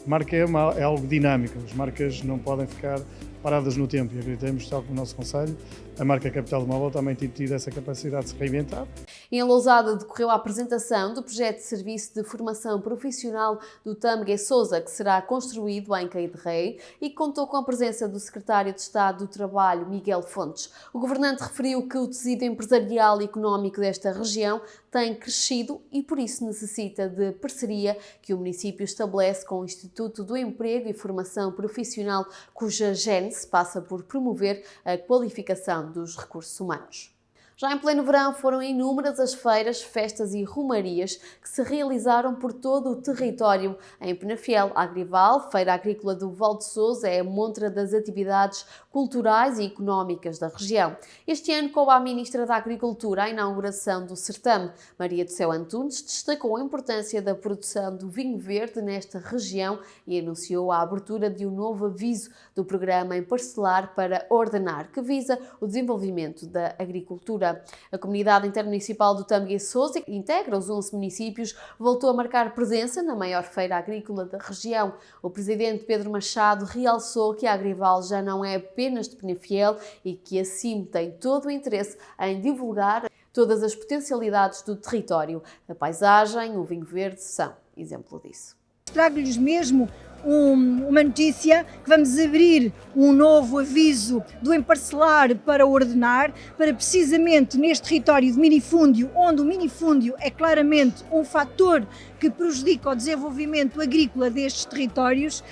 A marca é algo dinâmico, as marcas não podem ficar paradas no tempo e acreditamos, tal como o nosso Conselho, a marca Capital do Móvel também tem tido essa capacidade de se reinventar. Em Lousada decorreu a apresentação do projeto de serviço de formação profissional do Tâmega e Sousa, que será construído em Caíde Rei e que contou com a presença do Secretário de Estado do Trabalho, Miguel Fontes. O governante referiu que o tecido empresarial e económico desta região tem crescido e por isso necessita de parceria que o município estabelece com o Instituto do Emprego e Formação Profissional, cuja gênese passa por promover a qualificação dos recursos humanos. Já em pleno verão foram inúmeras as feiras, festas e romarias que se realizaram por todo o território. Em Penafiel, Agrival, Feira Agrícola do Val de Sousa, é a montra das atividades culturais e económicas da região. Este ano, coube à Ministra da Agricultura a inauguração do certame. Maria do Céu Antunes destacou a importância da produção do vinho verde nesta região e anunciou a abertura de um novo aviso do programa Em Parcelar para Ordenar, que visa o desenvolvimento da agricultura. A comunidade intermunicipal do Tâmega e Sousa, que integra os 11 municípios, voltou a marcar presença na maior feira agrícola da região. O presidente Pedro Machado realçou que a Agrival já não é apenas de Penafiel e que a CIM tem todo o interesse em divulgar todas as potencialidades do território. A paisagem, o vinho verde são exemplo disso. Trago-lhes mesmo uma notícia que vamos abrir um novo aviso do Em Parcelar para Ordenar, para precisamente neste território de minifúndio, onde o minifúndio é claramente um fator que prejudica o desenvolvimento agrícola destes territórios,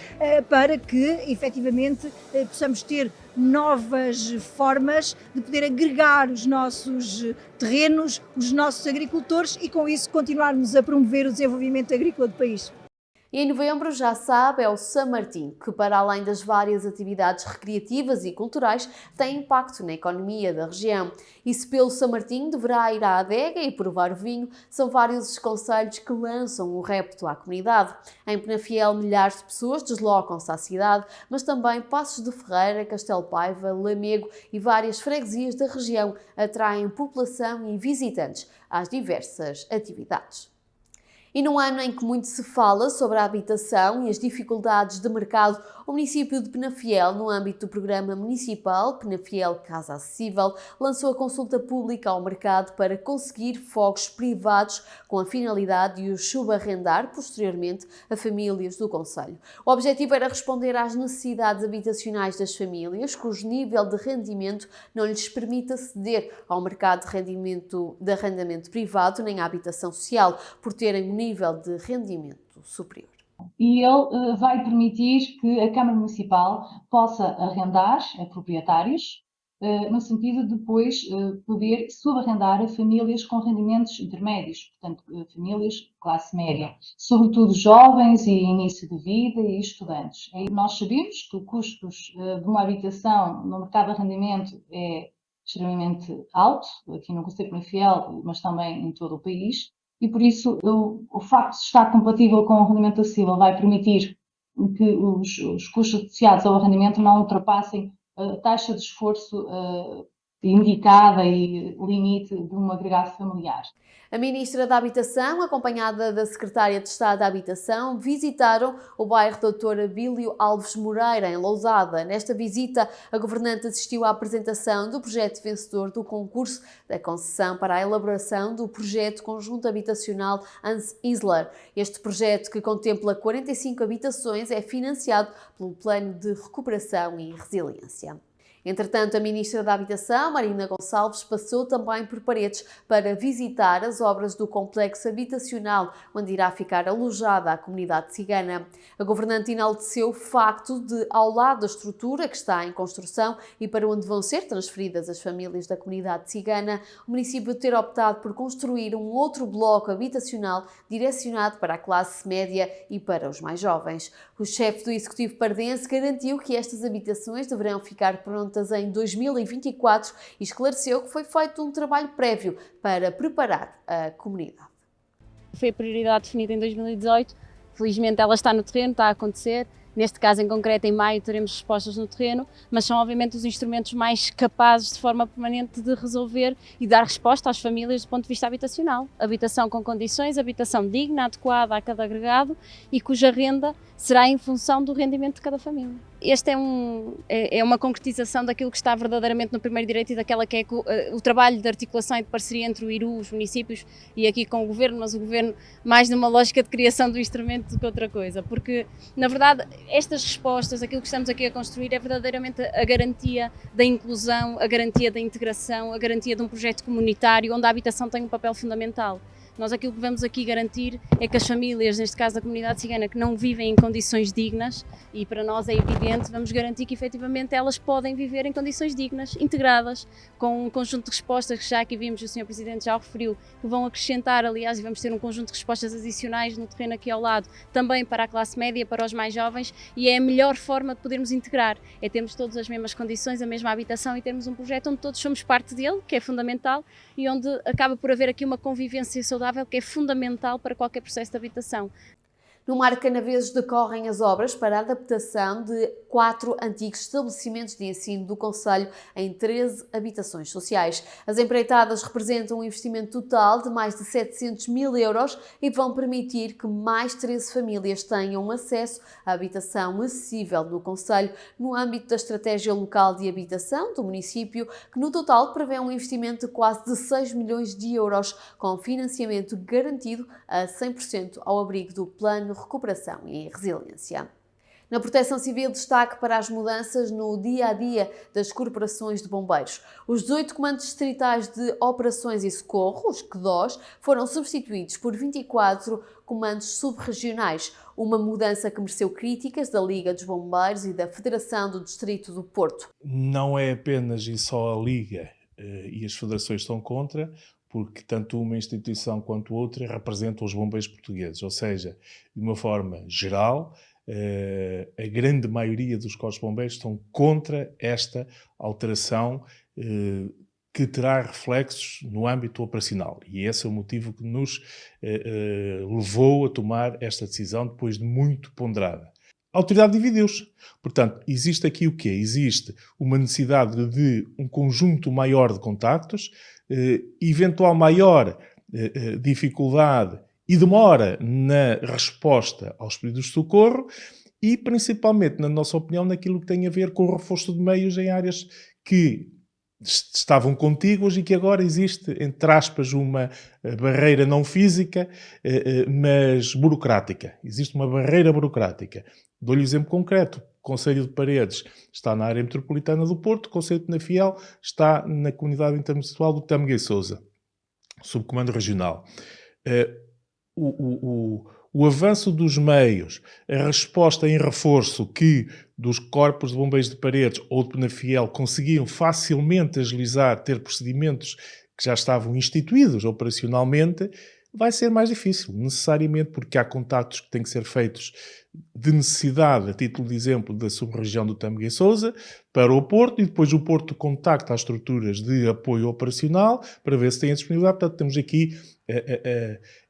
para que efetivamente possamos ter novas formas de poder agregar os nossos terrenos, os nossos agricultores e com isso continuarmos a promover o desenvolvimento agrícola do país. E em novembro, já sabe, é o São Martim, que para além das várias atividades recreativas e culturais, tem impacto na economia da região. E se pelo São Martim deverá ir à adega e provar o vinho, são vários os concelhos que lançam o repto à comunidade. Em Penafiel, milhares de pessoas deslocam-se à cidade, mas também Passos de Ferreira, Castelo Paiva, Lamego e várias freguesias da região atraem população e visitantes às diversas atividades. E num ano em que muito se fala sobre a habitação e as dificuldades de mercado, o município de Penafiel, no âmbito do programa municipal Penafiel Casa Acessível, lançou a consulta pública ao mercado para conseguir fogos privados com a finalidade de os subarrendar posteriormente a famílias do concelho. O objetivo era responder às necessidades habitacionais das famílias, cujo nível de rendimento não lhes permite aceder ao mercado de arrendamento privado nem à habitação social, por terem um nível de rendimento superior. E ele vai permitir que a Câmara Municipal possa arrendar a proprietários, no sentido de depois poder subarrendar a famílias com rendimentos intermédios, portanto, famílias de classe média, sobretudo jovens e início de vida e estudantes. E nós sabemos que os custos de uma habitação no mercado de arrendamento é extremamente alto, aqui no concelho de Penafiel, mas também em todo o país. E por isso o facto de estar compatível com o rendimento acessível vai permitir que os custos associados ao arrendamento não ultrapassem taxa de esforço indicada e limite de um agregado familiar. A Ministra da Habitação, acompanhada da Secretária de Estado da Habitação, visitaram o bairro Doutor Abílio Alves Moreira, em Lousada. Nesta visita, a governante assistiu à apresentação do projeto vencedor do concurso da concessão para a elaboração do projeto conjunto habitacional Hans Isler. Este projeto, que contempla 45 habitações, é financiado pelo Plano de Recuperação e Resiliência. Entretanto, a Ministra da Habitação, Marina Gonçalves, passou também por Paredes para visitar as obras do complexo habitacional, onde irá ficar alojada a comunidade cigana. A governante enalteceu o facto de, ao lado da estrutura que está em construção e para onde vão ser transferidas as famílias da comunidade cigana, o município ter optado por construir um outro bloco habitacional direcionado para a classe média e para os mais jovens. O chefe do Executivo pardense garantiu que estas habitações deverão ficar prontas em 2024 e esclareceu que foi feito um trabalho prévio para preparar a comunidade. Foi a prioridade definida em 2018, felizmente ela está no terreno, está a acontecer. Neste caso em concreto, em maio, teremos respostas no terreno, mas são obviamente os instrumentos mais capazes de forma permanente de resolver e dar resposta às famílias do ponto de vista habitacional. Habitação com condições, habitação digna, adequada a cada agregado e cuja renda será em função do rendimento de cada família. Este é uma concretização daquilo que está verdadeiramente no primeiro direito e daquela que é o trabalho de articulação e de parceria entre o IRU, os municípios e aqui com o Governo, mas o Governo mais numa lógica de criação do instrumento do que outra coisa, porque na verdade estas respostas, aquilo que estamos aqui a construir é verdadeiramente a garantia da inclusão, a garantia da integração, a garantia de um projeto comunitário onde a habitação tem um papel fundamental. Nós aquilo que vamos aqui garantir é que as famílias, neste caso da comunidade cigana, que não vivem em condições dignas, e para nós é evidente, vamos garantir que efetivamente elas podem viver em condições dignas, integradas, com um conjunto de respostas que já aqui vimos, o Sr. Presidente já o referiu, que vão acrescentar, aliás, e vamos ter um conjunto de respostas adicionais no terreno aqui ao lado, também para a classe média, para os mais jovens, e é a melhor forma de podermos integrar, é termos todas as mesmas condições, a mesma habitação e termos um projeto onde todos somos parte dele, que é fundamental, e onde acaba por haver aqui uma convivência saudável que é fundamental para qualquer processo de habitação. No Mar Canaveses decorrem as obras para a adaptação de 4 antigos estabelecimentos de ensino do concelho em 13 habitações sociais. As empreitadas representam um investimento total de mais de 700 mil euros e vão permitir que mais 13 famílias tenham acesso à habitação acessível no concelho no âmbito da Estratégia Local de Habitação do município, que no total prevê um investimento de quase 16 milhões de euros, com financiamento garantido a 100% ao abrigo do Plano de Recuperação e Resiliência. Na Proteção Civil, destaque para as mudanças no dia-a-dia das corporações de bombeiros. Os 18 comandos distritais de operações e socorro, os CDOs, foram substituídos por 24 comandos subregionais, uma mudança que mereceu críticas da Liga dos Bombeiros e da Federação do Distrito do Porto. Não é apenas e só a Liga e as federações estão contra, porque tanto uma instituição quanto outra representam os bombeiros portugueses, ou seja, de uma forma geral, a grande maioria dos corpos de bombeiros estão contra esta alteração que terá reflexos no âmbito operacional. E esse é o motivo que nos levou a tomar esta decisão depois de muito ponderada. A autoridade dividiu-se. Portanto, existe aqui o quê? Existe uma necessidade de um conjunto maior de contactos, eventual maior dificuldade e demora na resposta aos pedidos de socorro e, principalmente, na nossa opinião, naquilo que tem a ver com o reforço de meios em áreas que estavam contíguas e que agora existe, entre aspas, uma barreira não física, mas burocrática. Existe uma barreira burocrática. Dou-lhe um exemplo concreto. O Concelho de Paredes está na área metropolitana do Porto, o Concelho de Penafiel está na comunidade intermunicipal do Tâmega e Sousa, subcomando regional. O avanço dos meios, a resposta em reforço que dos corpos de bombeiros de Paredes ou de Penafiel conseguiam facilmente agilizar, ter procedimentos que já estavam instituídos operacionalmente, vai ser mais difícil, necessariamente, porque há contactos que têm que ser feitos de necessidade, a título de exemplo, da sub-região do Tâmega e Sousa, para o Porto, e depois o Porto contacta as estruturas de apoio operacional para ver se tem a disponibilidade. Portanto, temos aqui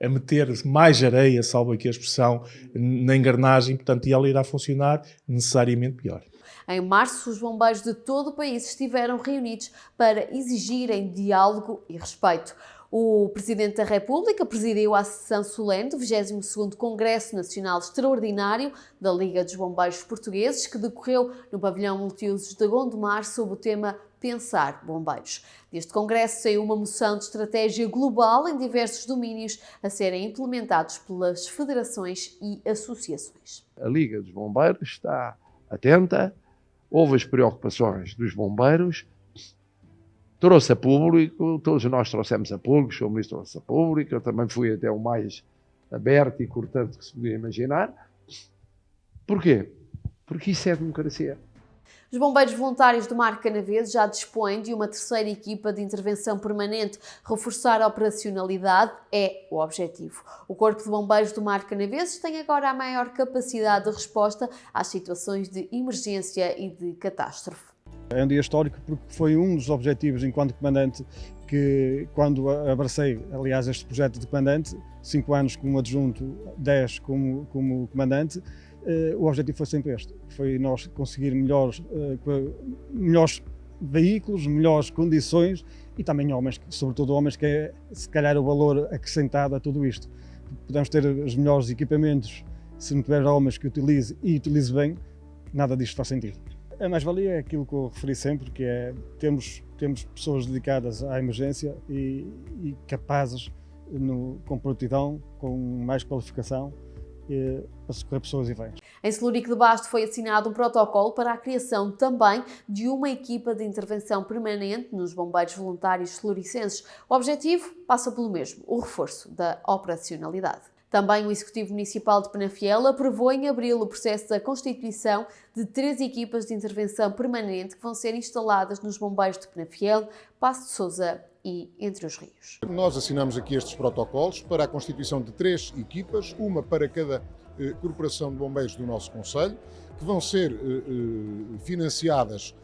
a meter mais areia, salvo aqui a expressão, na engrenagem, portanto, e ela irá funcionar necessariamente pior. Em março, os bombeiros de todo o país estiveram reunidos para exigirem diálogo e respeito. O Presidente da República presidiu a sessão solene do 22º Congresso Nacional Extraordinário da Liga dos Bombeiros Portugueses, que decorreu no pavilhão multiusos de Gondomar sob o tema Pensar Bombeiros. Deste congresso saiu uma moção de estratégia global em diversos domínios a serem implementados pelas federações e associações. A Liga dos Bombeiros está atenta, houve as preocupações dos bombeiros, trouxe a público, todos nós trouxemos a público, o Sr. Ministro trouxe a público, eu também fui até o mais aberto e cortante que se podia imaginar. Porquê? Porque isso é democracia. Os bombeiros voluntários do Mar Canaveses já dispõem de uma terceira equipa de intervenção permanente. Reforçar a operacionalidade é o objetivo. O Corpo de Bombeiros do Mar Canaveses tem agora a maior capacidade de resposta às situações de emergência e de catástrofe. É um dia histórico porque foi um dos objetivos enquanto comandante que, quando abracei, aliás, este projeto de comandante, 5 anos como adjunto, 10 como comandante, o objetivo foi sempre este, foi nós conseguir melhores veículos, melhores condições e também homens, sobretudo homens, que é se calhar o valor acrescentado a tudo isto. Podemos ter os melhores equipamentos, se não tiver homens que utilize e utilize bem, nada disto faz sentido. A mais-valia é aquilo que eu referi sempre, que é temos pessoas dedicadas à emergência e capazes, com prontidão, com mais qualificação, para socorrer pessoas e bens. Em Celurico de Basto foi assinado um protocolo para a criação também de uma equipa de intervenção permanente nos bombeiros voluntários celuricenses. O objetivo passa pelo mesmo, o reforço da operacionalidade. Também o Executivo Municipal de Penafiel aprovou em abril o processo da constituição de 3 equipas de intervenção permanente que vão ser instaladas nos bombeiros de Penafiel, Passo de Sousa e Entre os Rios. Nós assinamos aqui estes protocolos para a constituição de 3 equipas, uma para cada corporação de bombeiros do nosso concelho, que vão ser financiadas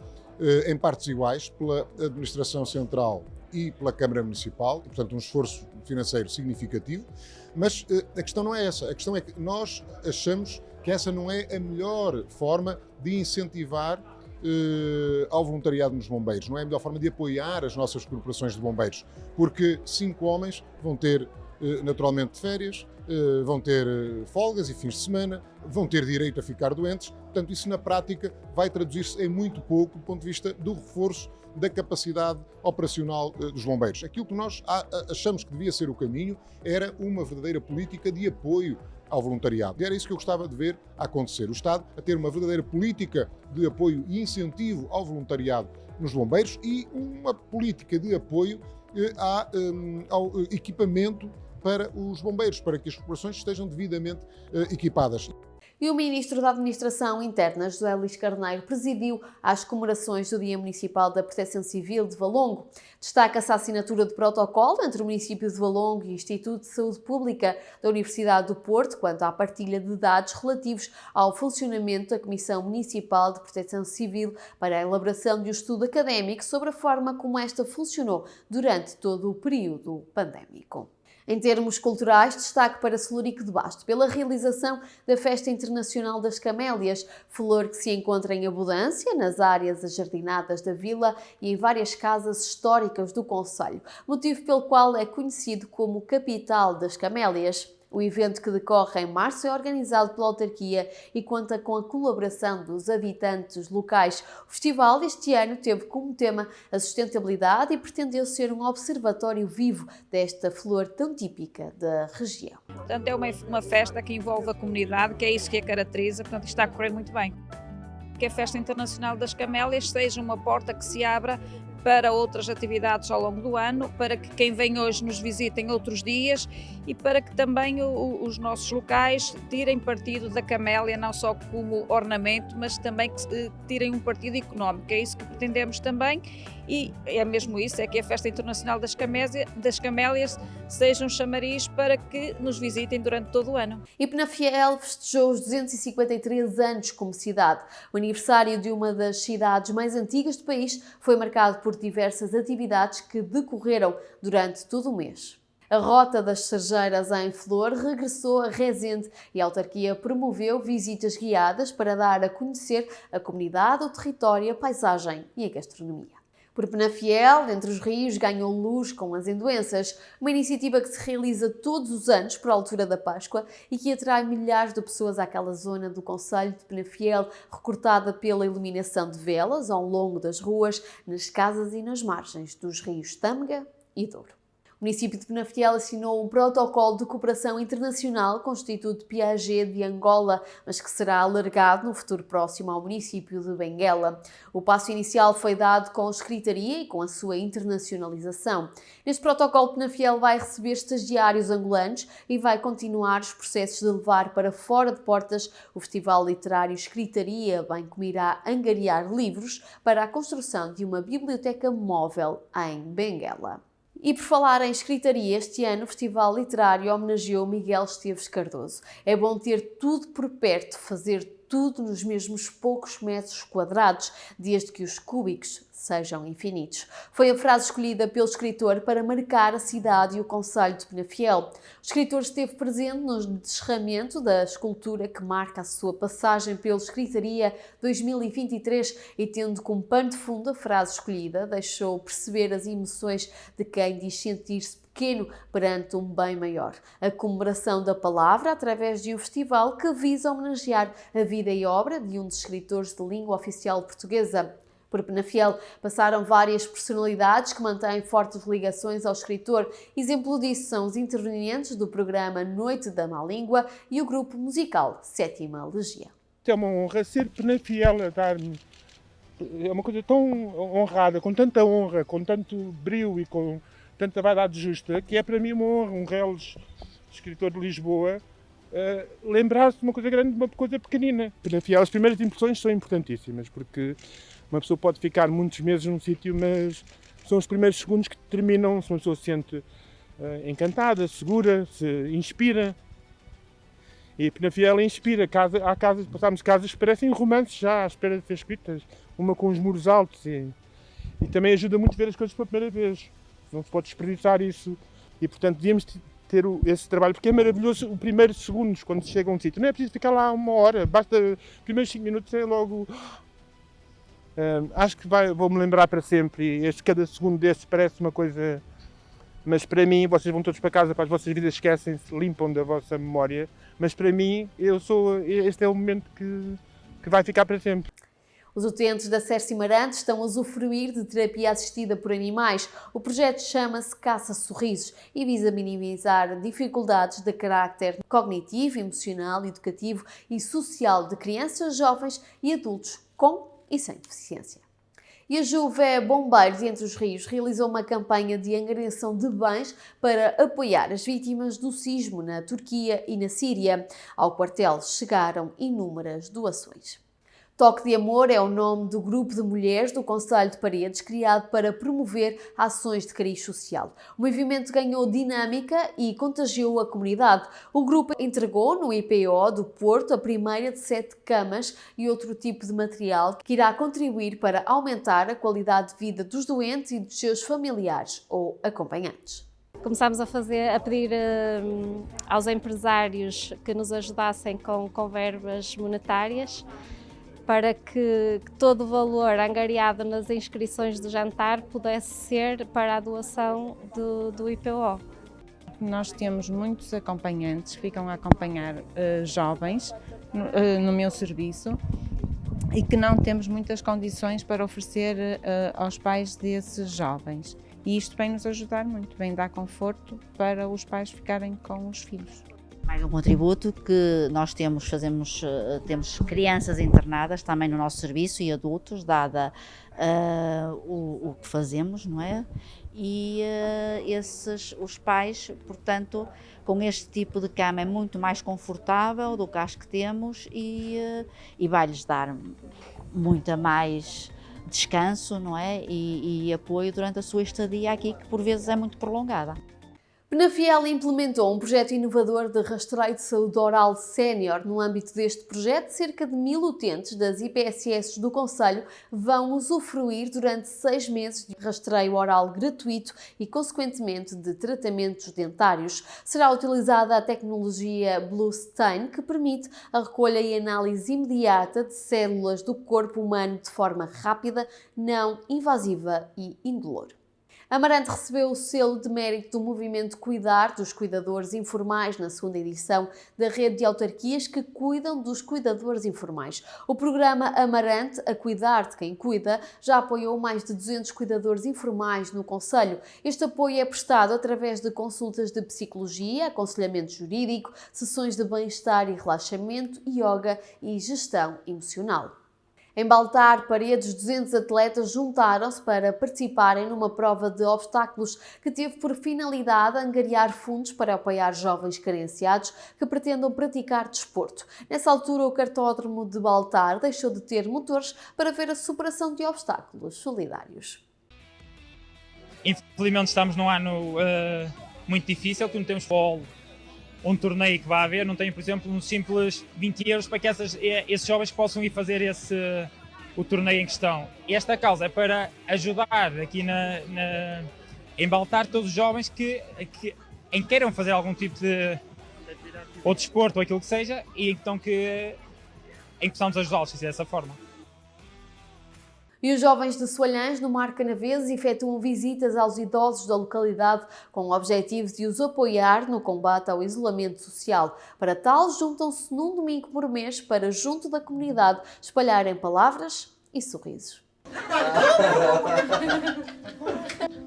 em partes iguais pela Administração Central e pela Câmara Municipal, e, portanto, um esforço financeiro significativo. Mas a questão não é essa, a questão é que nós achamos que essa não é a melhor forma de incentivar ao voluntariado nos bombeiros, não é a melhor forma de apoiar as nossas corporações de bombeiros, porque 5 homens vão ter naturalmente férias, vão ter folgas e fins de semana, vão ter direito a ficar doentes, portanto isso na prática vai traduzir-se em muito pouco do ponto de vista do reforço da capacidade operacional dos bombeiros. Aquilo que nós achamos que devia ser o caminho era uma verdadeira política de apoio ao voluntariado. E era isso que eu gostava de ver acontecer. O Estado a ter uma verdadeira política de apoio e incentivo ao voluntariado nos bombeiros e uma política de apoio ao equipamento para os bombeiros, para que as corporações estejam devidamente equipadas. E o Ministro da Administração Interna, José Luís Carneiro, presidiu as comemorações do Dia Municipal da Proteção Civil de Valongo. Destaca-se a assinatura de protocolo entre o município de Valongo e o Instituto de Saúde Pública da Universidade do Porto quanto à partilha de dados relativos ao funcionamento da Comissão Municipal de Proteção Civil para a elaboração de um estudo académico sobre a forma como esta funcionou durante todo o período pandémico. Em termos culturais, destaque para Celurico de Basto pela realização da Festa Internacional das Camélias, flor que se encontra em abundância nas áreas ajardinadas da vila e em várias casas históricas do concelho, motivo pelo qual é conhecido como Capital das Camélias. O evento, que decorre em março, é organizado pela autarquia e conta com a colaboração dos habitantes locais. O festival este ano teve como tema a sustentabilidade e pretendeu ser um observatório vivo desta flor tão típica da região. Portanto, é uma festa que envolve a comunidade, que é isso que a caracteriza, portanto, está a correr muito bem. Que a Festa Internacional das Camélias seja uma porta que se abra para outras atividades ao longo do ano, para que quem vem hoje nos visite em outros dias e para que também os nossos locais tirem partido da camélia, não só como ornamento, mas também que tirem um partido económico. É isso que pretendemos também e é mesmo isso, é que a Festa Internacional das Camélias seja um chamariz para que nos visitem durante todo o ano. E Penafiel festejou os 253 anos como cidade. O aniversário de uma das cidades mais antigas do país foi marcado por diversas atividades que decorreram durante todo o mês. A Rota das Sarjeiras em Flor regressou a Rezende e a autarquia promoveu visitas guiadas para dar a conhecer a comunidade, o território, a paisagem e a gastronomia. Por Penafiel, Entre os Rios ganhou luz com as Endoenças, uma iniciativa que se realiza todos os anos por altura da Páscoa e que atrai milhares de pessoas àquela zona do concelho de Penafiel, recortada pela iluminação de velas ao longo das ruas, nas casas e nas margens dos rios Tâmega e Douro. O município de Penafiel assinou um protocolo de cooperação internacional com o Instituto Piaget de Angola, mas que será alargado no futuro próximo ao município de Benguela. O passo inicial foi dado com a secretaria e com a sua internacionalização. Neste protocolo, Penafiel vai receber estagiários angolanos e vai continuar os processos de levar para fora de portas o Festival Literário Escritaria, bem como irá angariar livros para a construção de uma biblioteca móvel em Benguela. E por falar em escritaria, este ano o Festival Literário homenageou Miguel Esteves Cardoso. É bom ter tudo por perto, fazer tudo nos mesmos poucos metros quadrados, desde que os cúbicos sejam infinitos. Foi a frase escolhida pelo escritor para marcar a cidade e o concelho de Penafiel. O escritor esteve presente no descerramento da escultura que marca a sua passagem pela Escritaria 2023 e, tendo como pano de fundo a frase escolhida, deixou perceber as emoções de quem diz sentir-se pequeno perante um bem maior. A comemoração da palavra através de um festival que visa homenagear a vida e obra de um dos escritores de língua oficial portuguesa. Por Penafiel passaram várias personalidades que mantêm fortes ligações ao escritor. Exemplo disso são os intervenientes do programa Noite da Má Língua e o grupo musical Sétima Legia. É uma honra ser Penafiel a dar-me. É uma coisa tão honrada, com tanta honra, com tanto brio e com tanta vaidade justa, que é para mim uma honra, um reles escritor de Lisboa, lembrar-se de uma coisa grande de uma coisa pequenina. Penafiel, as primeiras impressões são importantíssimas, porque uma pessoa pode ficar muitos meses num sítio, mas são os primeiros segundos que determinam se uma pessoa se sente encantada, segura, se inspira. E Penafiel inspira. Há casas, passámos casas que parecem romances já à espera de ser escritas, uma com os muros altos, e também ajuda muito a ver as coisas pela primeira vez. Não se pode desperdiçar isso. E, portanto, devíamos ter esse trabalho, porque é maravilhoso os primeiros segundos quando se chega a um sítio. Não é preciso ficar lá uma hora, basta os primeiros 5 minutos é logo. Acho que vou-me lembrar para sempre. E cada segundo desses parece uma coisa. Mas para mim, vocês vão todos para casa, para as vossas vidas esquecem-se, limpam da vossa memória. Mas para mim, este é o momento que vai ficar para sempre. Os utentes da Cerce Marante estão a usufruir de terapia assistida por animais. O projeto chama-se Caça Sorrisos e visa minimizar dificuldades de carácter cognitivo, emocional, educativo e social de crianças, jovens e adultos com e sem deficiência. E a Juve Bombeiros Entre os Rios realizou uma campanha de angariação de bens para apoiar as vítimas do sismo na Turquia e na Síria. Ao quartel chegaram inúmeras doações. Toque de Amor é o nome do grupo de mulheres do Concelho de Paredes, criado para promover ações de cariz social. O movimento ganhou dinâmica e contagiou a comunidade. O grupo entregou no IPO do Porto a primeira de 7 camas e outro tipo de material que irá contribuir para aumentar a qualidade de vida dos doentes e dos seus familiares ou acompanhantes. Começámos a pedir aos empresários que nos ajudassem com verbas monetárias, para que todo o valor angariado nas inscrições do jantar pudesse ser para a doação do IPO. Nós temos muitos acompanhantes que ficam a acompanhar jovens no meu serviço e que não temos muitas condições para oferecer aos pais desses jovens. E isto vem nos ajudar muito, vem dar conforto para os pais ficarem com os filhos. Mais um contributo que nós temos crianças internadas também no nosso serviço e adultos, dada o que fazemos, não é? E os pais, portanto, com este tipo de cama é muito mais confortável do que as que temos e vai-lhes dar muita mais descanso, não é? E apoio durante a sua estadia aqui, que por vezes é muito prolongada. Penafiel implementou um projeto inovador de rastreio de saúde oral sénior. No âmbito deste projeto, cerca de 1000 utentes das IPSS do concelho vão usufruir durante 6 meses de rastreio oral gratuito e, consequentemente, de tratamentos dentários. Será utilizada a tecnologia BlueStain, que permite a recolha e análise imediata de células do corpo humano de forma rápida, não invasiva e indolor. Amarante recebeu o selo de mérito do movimento Cuidar dos Cuidadores Informais na segunda edição da rede de autarquias que cuidam dos cuidadores informais. O programa Amarante, a cuidar de quem cuida, já apoiou mais de 200 cuidadores informais no concelho. Este apoio é prestado através de consultas de psicologia, aconselhamento jurídico, sessões de bem-estar e relaxamento, yoga e gestão emocional. Em Baltar, Paredes, 200 atletas juntaram-se para participarem numa prova de obstáculos que teve por finalidade angariar fundos para apoiar jovens carenciados que pretendam praticar desporto. Nessa altura, o cartódromo de Baltar deixou de ter motores para ver a superação de obstáculos solidários. Infelizmente estamos num ano muito difícil, que não temos um torneio que vai haver, não tem, por exemplo, um simples 20 euros para que esses jovens possam ir fazer o torneio em questão. E esta causa é para ajudar aqui em Baltar todos os jovens que queiram fazer algum tipo de ou desporto ou aquilo que seja, e então que possamos ajudá-los dessa forma. E os jovens de Soalhães, no Mar Canaveses, efetuam visitas aos idosos da localidade com o objetivo de os apoiar no combate ao isolamento social. Para tal, juntam-se num domingo por mês para, junto da comunidade, espalharem palavras e sorrisos.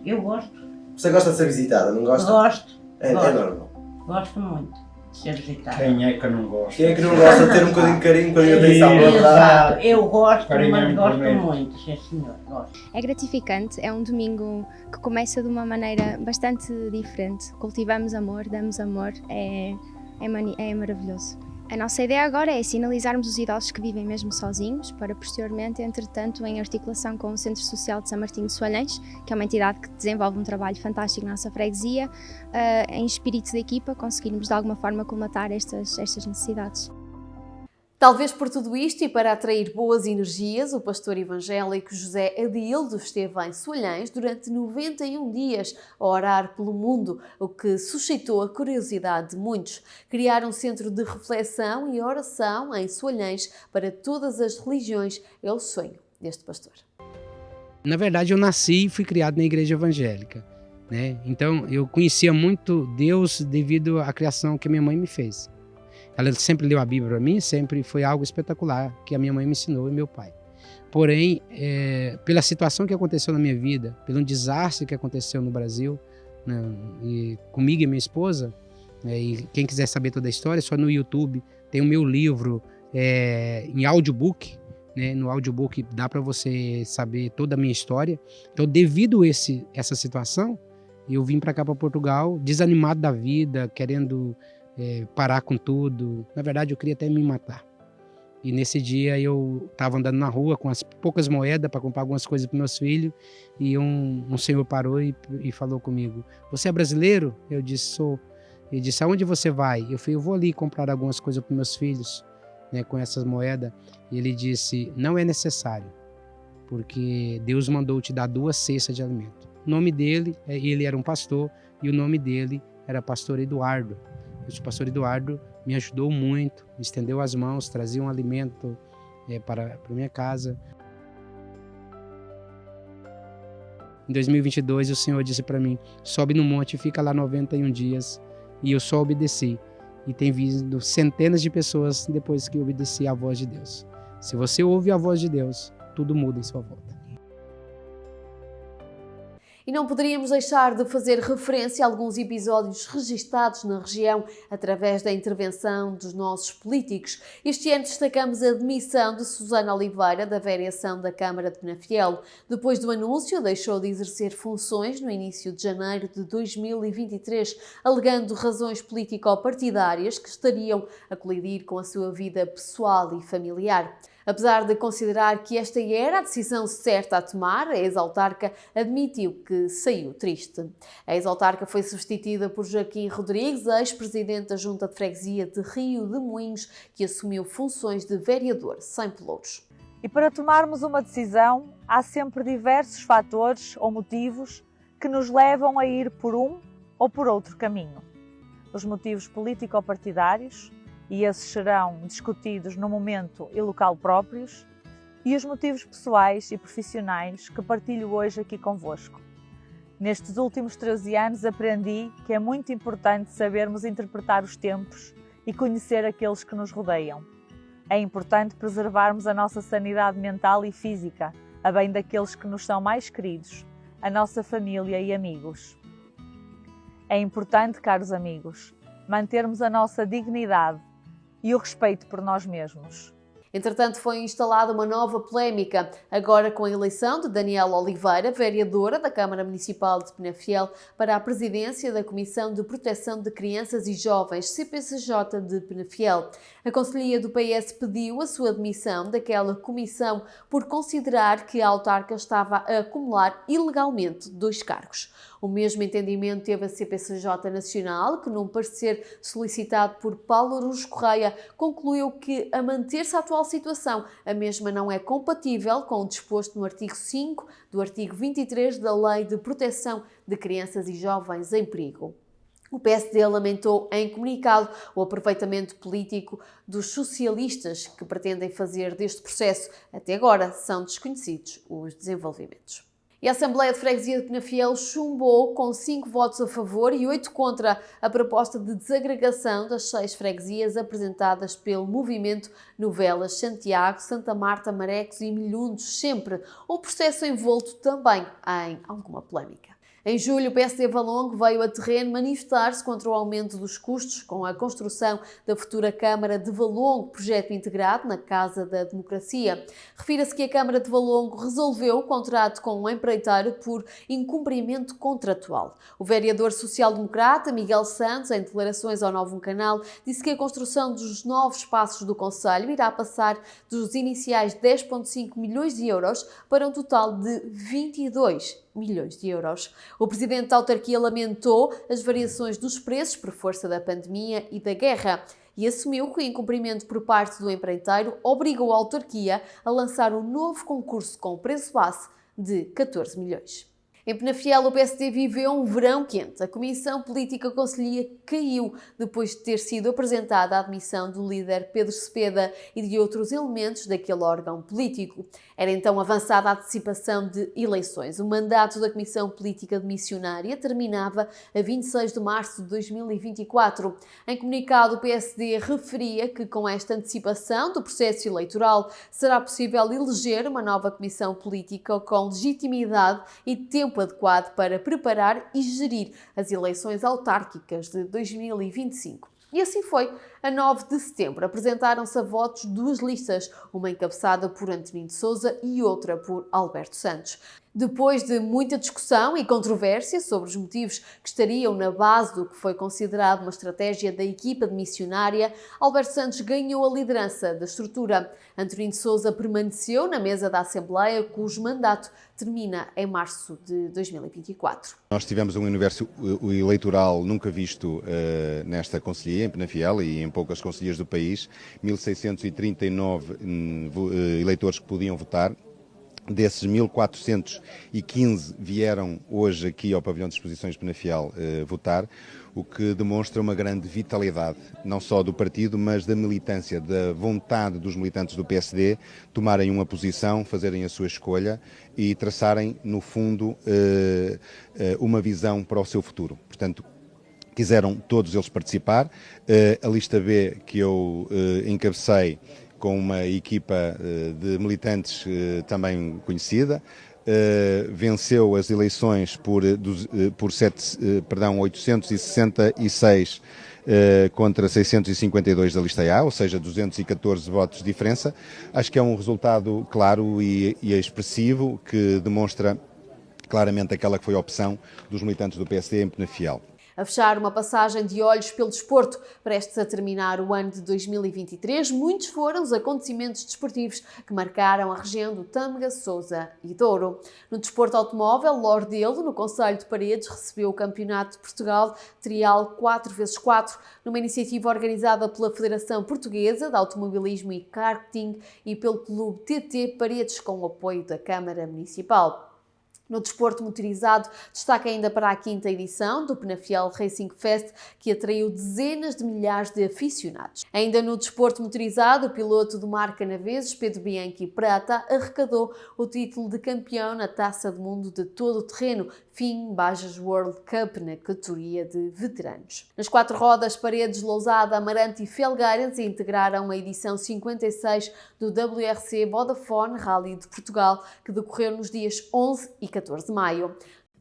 Eu gosto. Você gosta de ser visitada, não gosta? Gosto. É normal. Gosto muito de ser visitada. Quem é que não gosta? Quem é que não gosta de ter um bocadinho de carinho, um bocadinho de atenção? Exato. Eu gosto, mas gosto muito, sim senhor. Gosto. É gratificante, é um domingo que começa de uma maneira bastante diferente. Cultivamos amor, damos amor, é maravilhoso. A nossa ideia agora é sinalizarmos os idosos que vivem mesmo sozinhos, para posteriormente, entretanto, em articulação com o Centro Social de São Martinho de Soalhães, que é uma entidade que desenvolve um trabalho fantástico na nossa freguesia, em espírito de equipa, conseguirmos de alguma forma colmatar estas necessidades. Talvez por tudo isto e para atrair boas energias, o pastor evangélico José Adildo esteve em Soalhães durante 91 dias a orar pelo mundo, o que suscitou a curiosidade de muitos. Criar um centro de reflexão e oração em Soalhães para todas as religiões é o sonho deste pastor. Na verdade, eu nasci e fui criado na igreja evangélica, né? Então, eu conhecia muito Deus devido à criação que a minha mãe me fez. Ela sempre leu a Bíblia para mim, sempre foi algo espetacular que a minha mãe me ensinou e meu pai. Porém, pela situação que aconteceu na minha vida, pelo desastre que aconteceu no Brasil, né, e comigo e minha esposa, e quem quiser saber toda a história, só no YouTube tem o meu livro em audiobook, né, no audiobook dá para você saber toda a minha história. Então, devido a essa situação, eu vim para cá, para Portugal, desanimado da vida, querendo parar com tudo. Na verdade, eu queria até me matar. E nesse dia eu estava andando na rua com as poucas moedas para comprar algumas coisas para meus filhos, e um senhor parou e falou comigo: "Você é brasileiro?" Eu disse: "Sou." Ele disse: "Aonde você vai?" Eu falei: "Eu vou ali comprar algumas coisas para meus filhos, né, com essas moedas." E ele disse: "Não é necessário, porque Deus mandou te dar 2 cestas de alimento." O nome dele, ele era um pastor, e o nome dele era Pastor Eduardo. O pastor Eduardo me ajudou muito, me estendeu as mãos, trazia um alimento para minha casa. Em 2022, o Senhor disse para mim: "Sobe no monte e fica lá 91 dias." E eu só obedeci. E tem vindo centenas de pessoas depois que eu obedeci à voz de Deus. Se você ouve a voz de Deus, tudo muda em sua volta. E não poderíamos deixar de fazer referência a alguns episódios registados na região através da intervenção dos nossos políticos. Este ano destacamos a demissão de Susana Oliveira da variação da Câmara de Penafiel. Depois do anúncio, deixou de exercer funções no início de janeiro de 2023, alegando razões político-partidárias que estariam a colidir com a sua vida pessoal e familiar. Apesar de considerar que esta era a decisão certa a tomar, a ex-autarca admitiu que saiu triste. A ex-autarca foi substituída por Joaquim Rodrigues, ex-presidente da Junta de Freguesia de Rio de Moinhos, que assumiu funções de vereador sem pelouros. E para tomarmos uma decisão, há sempre diversos fatores ou motivos que nos levam a ir por um ou por outro caminho. Os motivos político-partidários, e esses serão discutidos no momento e local próprios, e os motivos pessoais e profissionais que partilho hoje aqui convosco. Nestes últimos 13 anos aprendi que é muito importante sabermos interpretar os tempos e conhecer aqueles que nos rodeiam. É importante preservarmos a nossa sanidade mental e física, a bem daqueles que nos são mais queridos, a nossa família e amigos. É importante, caros amigos, mantermos a nossa dignidade e o respeito por nós mesmos. Entretanto, foi instalada uma nova polémica, agora com a eleição de Daniela Oliveira, vereadora da Câmara Municipal de Penafiel, para a presidência da Comissão de Proteção de Crianças e Jovens, CPCJ de Penafiel. A Conselhia do PS pediu a sua demissão daquela comissão por considerar que a autarca estava a acumular ilegalmente 2 cargos. O mesmo entendimento teve a CPCJ Nacional, que num parecer solicitado por Paulo Araújo Correia, concluiu que, a manter-se a atual situação, a mesma não é compatível com o disposto no artigo 5 do artigo 23 da Lei de Proteção de Crianças e Jovens em Perigo. O PSD lamentou em comunicado o aproveitamento político dos socialistas que pretendem fazer deste processo. Até agora são desconhecidos os desenvolvimentos. E a Assembleia de Freguesia de Penafiel chumbou com 5 votos a favor e 8 contra a proposta de desagregação das 6 freguesias apresentadas pelo movimento Novelas Santiago, Santa Marta, Marecos e Milhundos, sempre um processo envolto também em alguma polémica. Em julho, o PSD Valongo veio a terreno manifestar-se contra o aumento dos custos com a construção da futura Câmara de Valongo, projeto integrado na Casa da Democracia. Refira-se que a Câmara de Valongo resolveu o contrato com o empreiteiro por incumprimento contratual. O vereador social-democrata Miguel Santos, em declarações ao Novo Canal, disse que a construção dos novos espaços do Conselho irá passar dos iniciais 10,5 milhões de euros para um total de 22 milhões de euros. O presidente da autarquia lamentou as variações dos preços por força da pandemia e da guerra e assumiu que o incumprimento por parte do empreiteiro obrigou a autarquia a lançar um novo concurso com preço base de 14 milhões. Em Penafiel, o PSD viveu um verão quente. A Comissão Política Conselhia caiu depois de ter sido apresentada a admissão do líder Pedro Cepeda e de outros elementos daquele órgão político. Era então avançada a antecipação de eleições. O mandato da Comissão Política Demissionária terminava a 26 de março de 2024. Em comunicado, o PSD referia que com esta antecipação do processo eleitoral será possível eleger uma nova Comissão Política com legitimidade e tempo adequado para preparar e gerir as eleições autárquicas de 2025. E assim foi. A 9 de setembro apresentaram-se a votos 2 listas, uma encabeçada por António de Sousa e outra por Alberto Santos. Depois de muita discussão e controvérsia sobre os motivos que estariam na base do que foi considerado uma estratégia da equipa demissionária, Alberto Santos ganhou a liderança da estrutura. António de Sousa permaneceu na mesa da Assembleia, cujo mandato termina em março de 2024. Nós tivemos um universo eleitoral nunca visto nesta conselhia, em Penafiel e em poucas conselhias do país, 1.639 eleitores que podiam votar. Desses 1.415 vieram hoje aqui ao pavilhão de exposições de Penafiel votar, o que demonstra uma grande vitalidade, não só do partido, mas da militância, da vontade dos militantes do PSD tomarem uma posição, fazerem a sua escolha e traçarem, no fundo, uma visão para o seu futuro. Portanto, quiseram todos eles participar. A lista B, que eu encabecei, com uma equipa de militantes também conhecida, venceu as eleições por 866 contra 652 da lista A, ou seja, 214 votos de diferença. Acho que é um resultado claro e expressivo que demonstra claramente aquela que foi a opção dos militantes do PSD em Penafiel. A fechar uma passagem de olhos pelo desporto, prestes a terminar o ano de 2023, muitos foram os acontecimentos desportivos que marcaram a região do Tâmega, Sousa e Douro. No desporto automóvel, Lordelo, no concelho de Paredes, recebeu o Campeonato de Portugal Trial 4x4, numa iniciativa organizada pela Federação Portuguesa de Automobilismo e Karting e pelo Clube TT Paredes, com o apoio da Câmara Municipal. No desporto motorizado, destaca ainda para a 5ª edição do Penafiel Racing Fest, que atraiu dezenas de milhares de aficionados. Ainda no desporto motorizado, o piloto do Mar Canaveses, Pedro Bianchi Prata, arrecadou o título de campeão na Taça do Mundo de todo o terreno, FIM Bajas World Cup, na categoria de veteranos. Nas 4 rodas, Paredes, Lousada, Amarante e Felgueiras integraram a edição 56 do WRC Vodafone Rally de Portugal, que decorreu nos dias 11 e 14 de maio.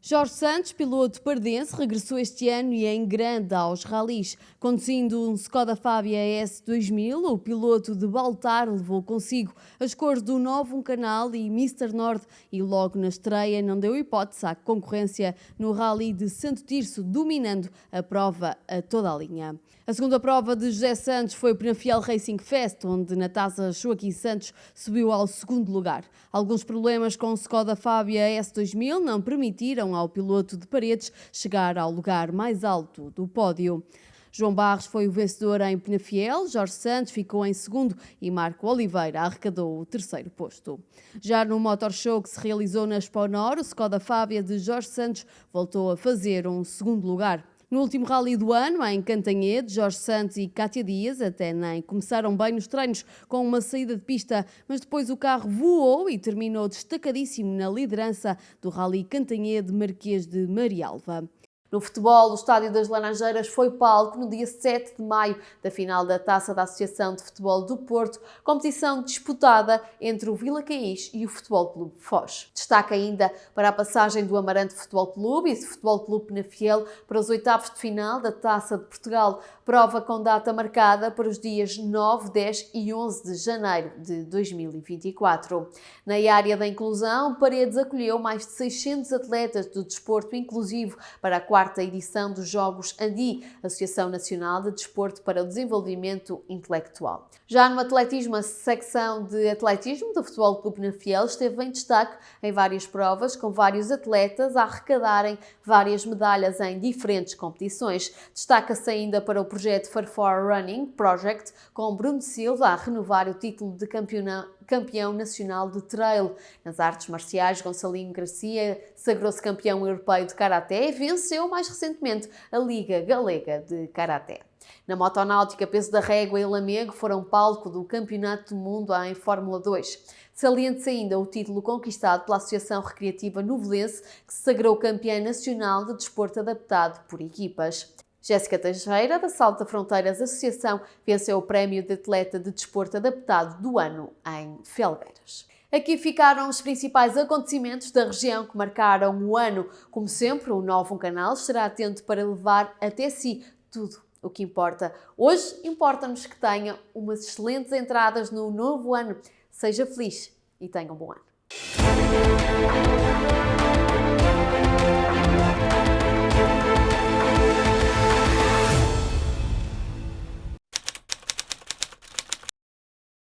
Jorge Santos, piloto pardense, regressou este ano e em grande aos ralis. Conduzindo um Skoda Fabia S2000, o piloto de Baltar levou consigo as cores do Novo Canal e Mr. Norte e logo na estreia não deu hipótese à concorrência no Rally de Santo Tirso, dominando a prova a toda a linha. A segunda prova de José Santos foi o Penafiel Racing Fest, onde na taça Joaquim Santos subiu ao 2º lugar. Alguns problemas com o Skoda Fabia S2000 não permitiram ao piloto de Paredes chegar ao lugar mais alto do pódio. João Barros foi o vencedor em Penafiel, Jorge Santos ficou em 2º e Marco Oliveira arrecadou o 3º posto. Já no Motor Show que se realizou na Expo Nor, o Skoda Fabia de Jorge Santos voltou a fazer um 2º lugar. No último rally do ano, em Cantanhede, Jorge Santos e Cátia Dias até nem começaram bem nos treinos com uma saída de pista, mas depois o carro voou e terminou destacadíssimo na liderança do Rally Cantanhede Marquês de Marialva. No futebol, o Estádio das Laranjeiras foi palco no dia 7 de maio da final da Taça da Associação de Futebol do Porto, competição disputada entre o Vila Caís e o Futebol Clube Foz. Destaca ainda para a passagem do Amarante Futebol Clube e do Futebol Clube Penafiel para os 8avos de final da Taça de Portugal, prova com data marcada para os dias 9, 10 e 11 de janeiro de 2024. Na área da inclusão, Paredes acolheu mais de 600 atletas do desporto inclusivo para a 4ª edição dos Jogos ANDI, Associação Nacional de Desporto para o Desenvolvimento Intelectual. Já no atletismo, a secção de atletismo do Futebol Clube Penafiel esteve em destaque em várias provas, com vários atletas a arrecadarem várias medalhas em diferentes competições. Destaca-se ainda para o projeto Farfor Running Project, com Bruno Silva a renovar o título de campeão nacional de trail. Nas artes marciais, Gonçalinho Garcia sagrou-se campeão europeu de Karaté e venceu mais recentemente a Liga Galega de Karaté. Na motonáutica, Peso da Régua e Lamego foram palco do Campeonato do Mundo em Fórmula 2. Saliente-se ainda o título conquistado pela Associação Recreativa Novelense, que se sagrou campeã nacional de desporto adaptado por equipas. Jéssica Teixeira, da Salto da Fronteiras Associação, venceu o prémio de atleta de desporto adaptado do ano em Felgueiras. Aqui ficaram os principais acontecimentos da região que marcaram o ano. Como sempre, o Novo Canal estará atento para levar até si tudo o que importa. Hoje, importa-nos que tenha umas excelentes entradas no novo ano. Seja feliz e tenha um bom ano.